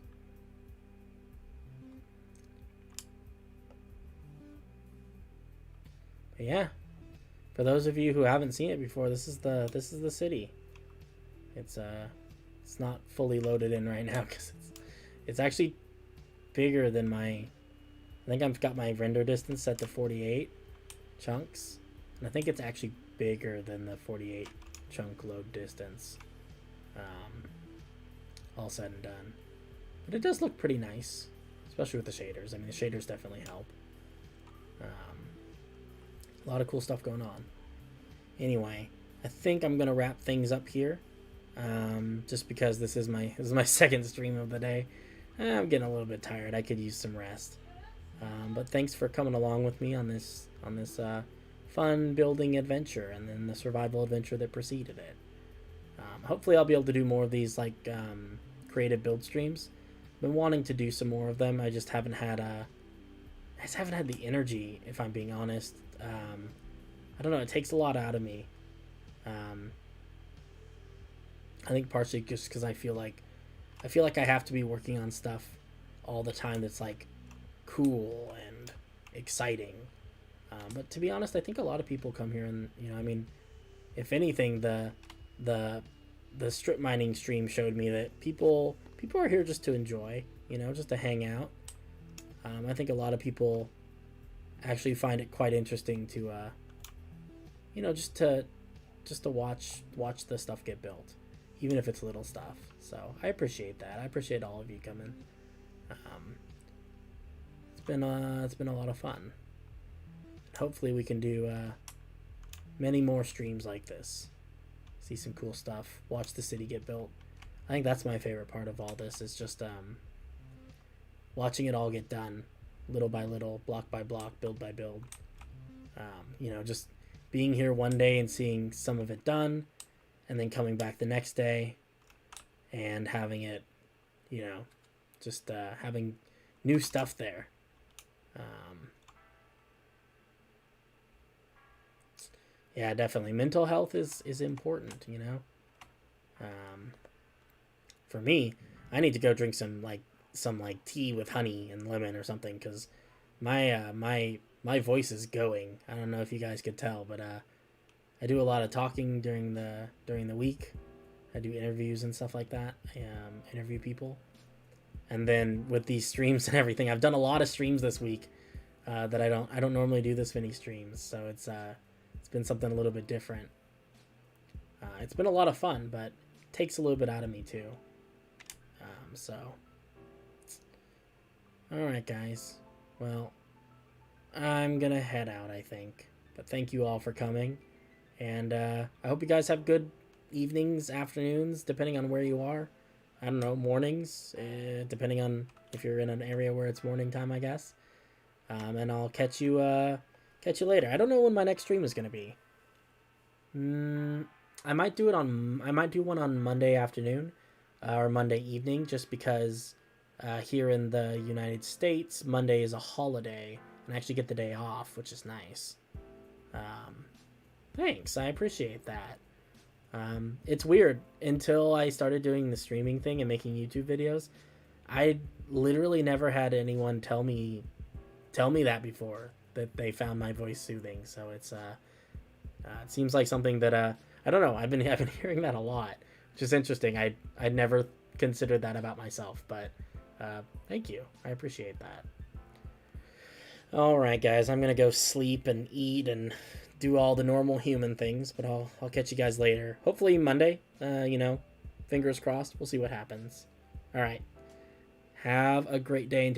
But yeah, for those of you who haven't seen it before, this is the city. It's not fully loaded in right now because it's actually bigger than my. I think I've got my render distance set to 48 chunks, and I think it's actually bigger than the 48 chunk load distance. All said and done, but it does look pretty nice, especially with the shaders. I mean, the shaders definitely help. A lot of cool stuff going on. Anyway, I think I'm gonna wrap things up here, just because this is my second stream of the day. I'm getting a little bit tired. I could use some rest. But thanks for coming along with me on this fun building adventure, and then the survival adventure that preceded it. Hopefully I'll be able to do more of these like creative build streams. Been wanting to do some more of them. I just haven't had the energy, if I'm being honest. I don't know. It takes a lot out of me. I think partially just because I feel like I have to be working on stuff all the time that's like cool and exciting. But to be honest, I think a lot of people come here and, you know, I mean, if anything, the strip mining stream showed me that people are here just to enjoy, you know, just to hang out. I think a lot of people actually find it quite interesting to, you know, just to watch the stuff get built, even if it's little stuff. So I appreciate that. I appreciate all of you coming. It's been a lot of fun. Hopefully we can do many more streams like this. See some cool stuff. Watch the city get built. I think that's my favorite part of all this, is just watching it all get done, little by little, block by block, build by build. You know, just being here one day and seeing some of it done, and then coming back the next day and having it, you know, just having new stuff there. Yeah, definitely. Mental health is important, you know. For me, I need to go drink some tea with honey and lemon or something, because my voice is going. I don't know if you guys could tell, but I do a lot of talking during the week. I do interviews and stuff like that. I interview people, and then with these streams and everything, I've done a lot of streams this week that I don't normally do this many streams, so it's been something a little bit different. It's been a lot of fun, but it takes a little bit out of me too. So, all right, guys. Well, I'm gonna head out, I think. But thank you all for coming, and I hope you guys have good evenings, afternoons, depending on where you are. I don't know, mornings, depending on if you're in an area where it's morning time, I guess. And I'll catch you later. I don't know when my next stream is gonna be. I might do one on Monday afternoon, or Monday evening, just because here in the United States, Monday is a holiday, and I actually get the day off, which is nice. Thanks, I appreciate that. It's weird. Until I started doing the streaming thing and making YouTube videos, I literally never had anyone tell me that before, that they found my voice soothing. So it's it seems like something that I don't know. I've been hearing that a lot, which is interesting. I'd never considered that about myself, but thank you. I appreciate that. All right, guys, I'm gonna go sleep and eat and do all the normal human things, but I'll catch you guys later. Hopefully Monday. You know, fingers crossed. We'll see what happens. All right. Have a great day and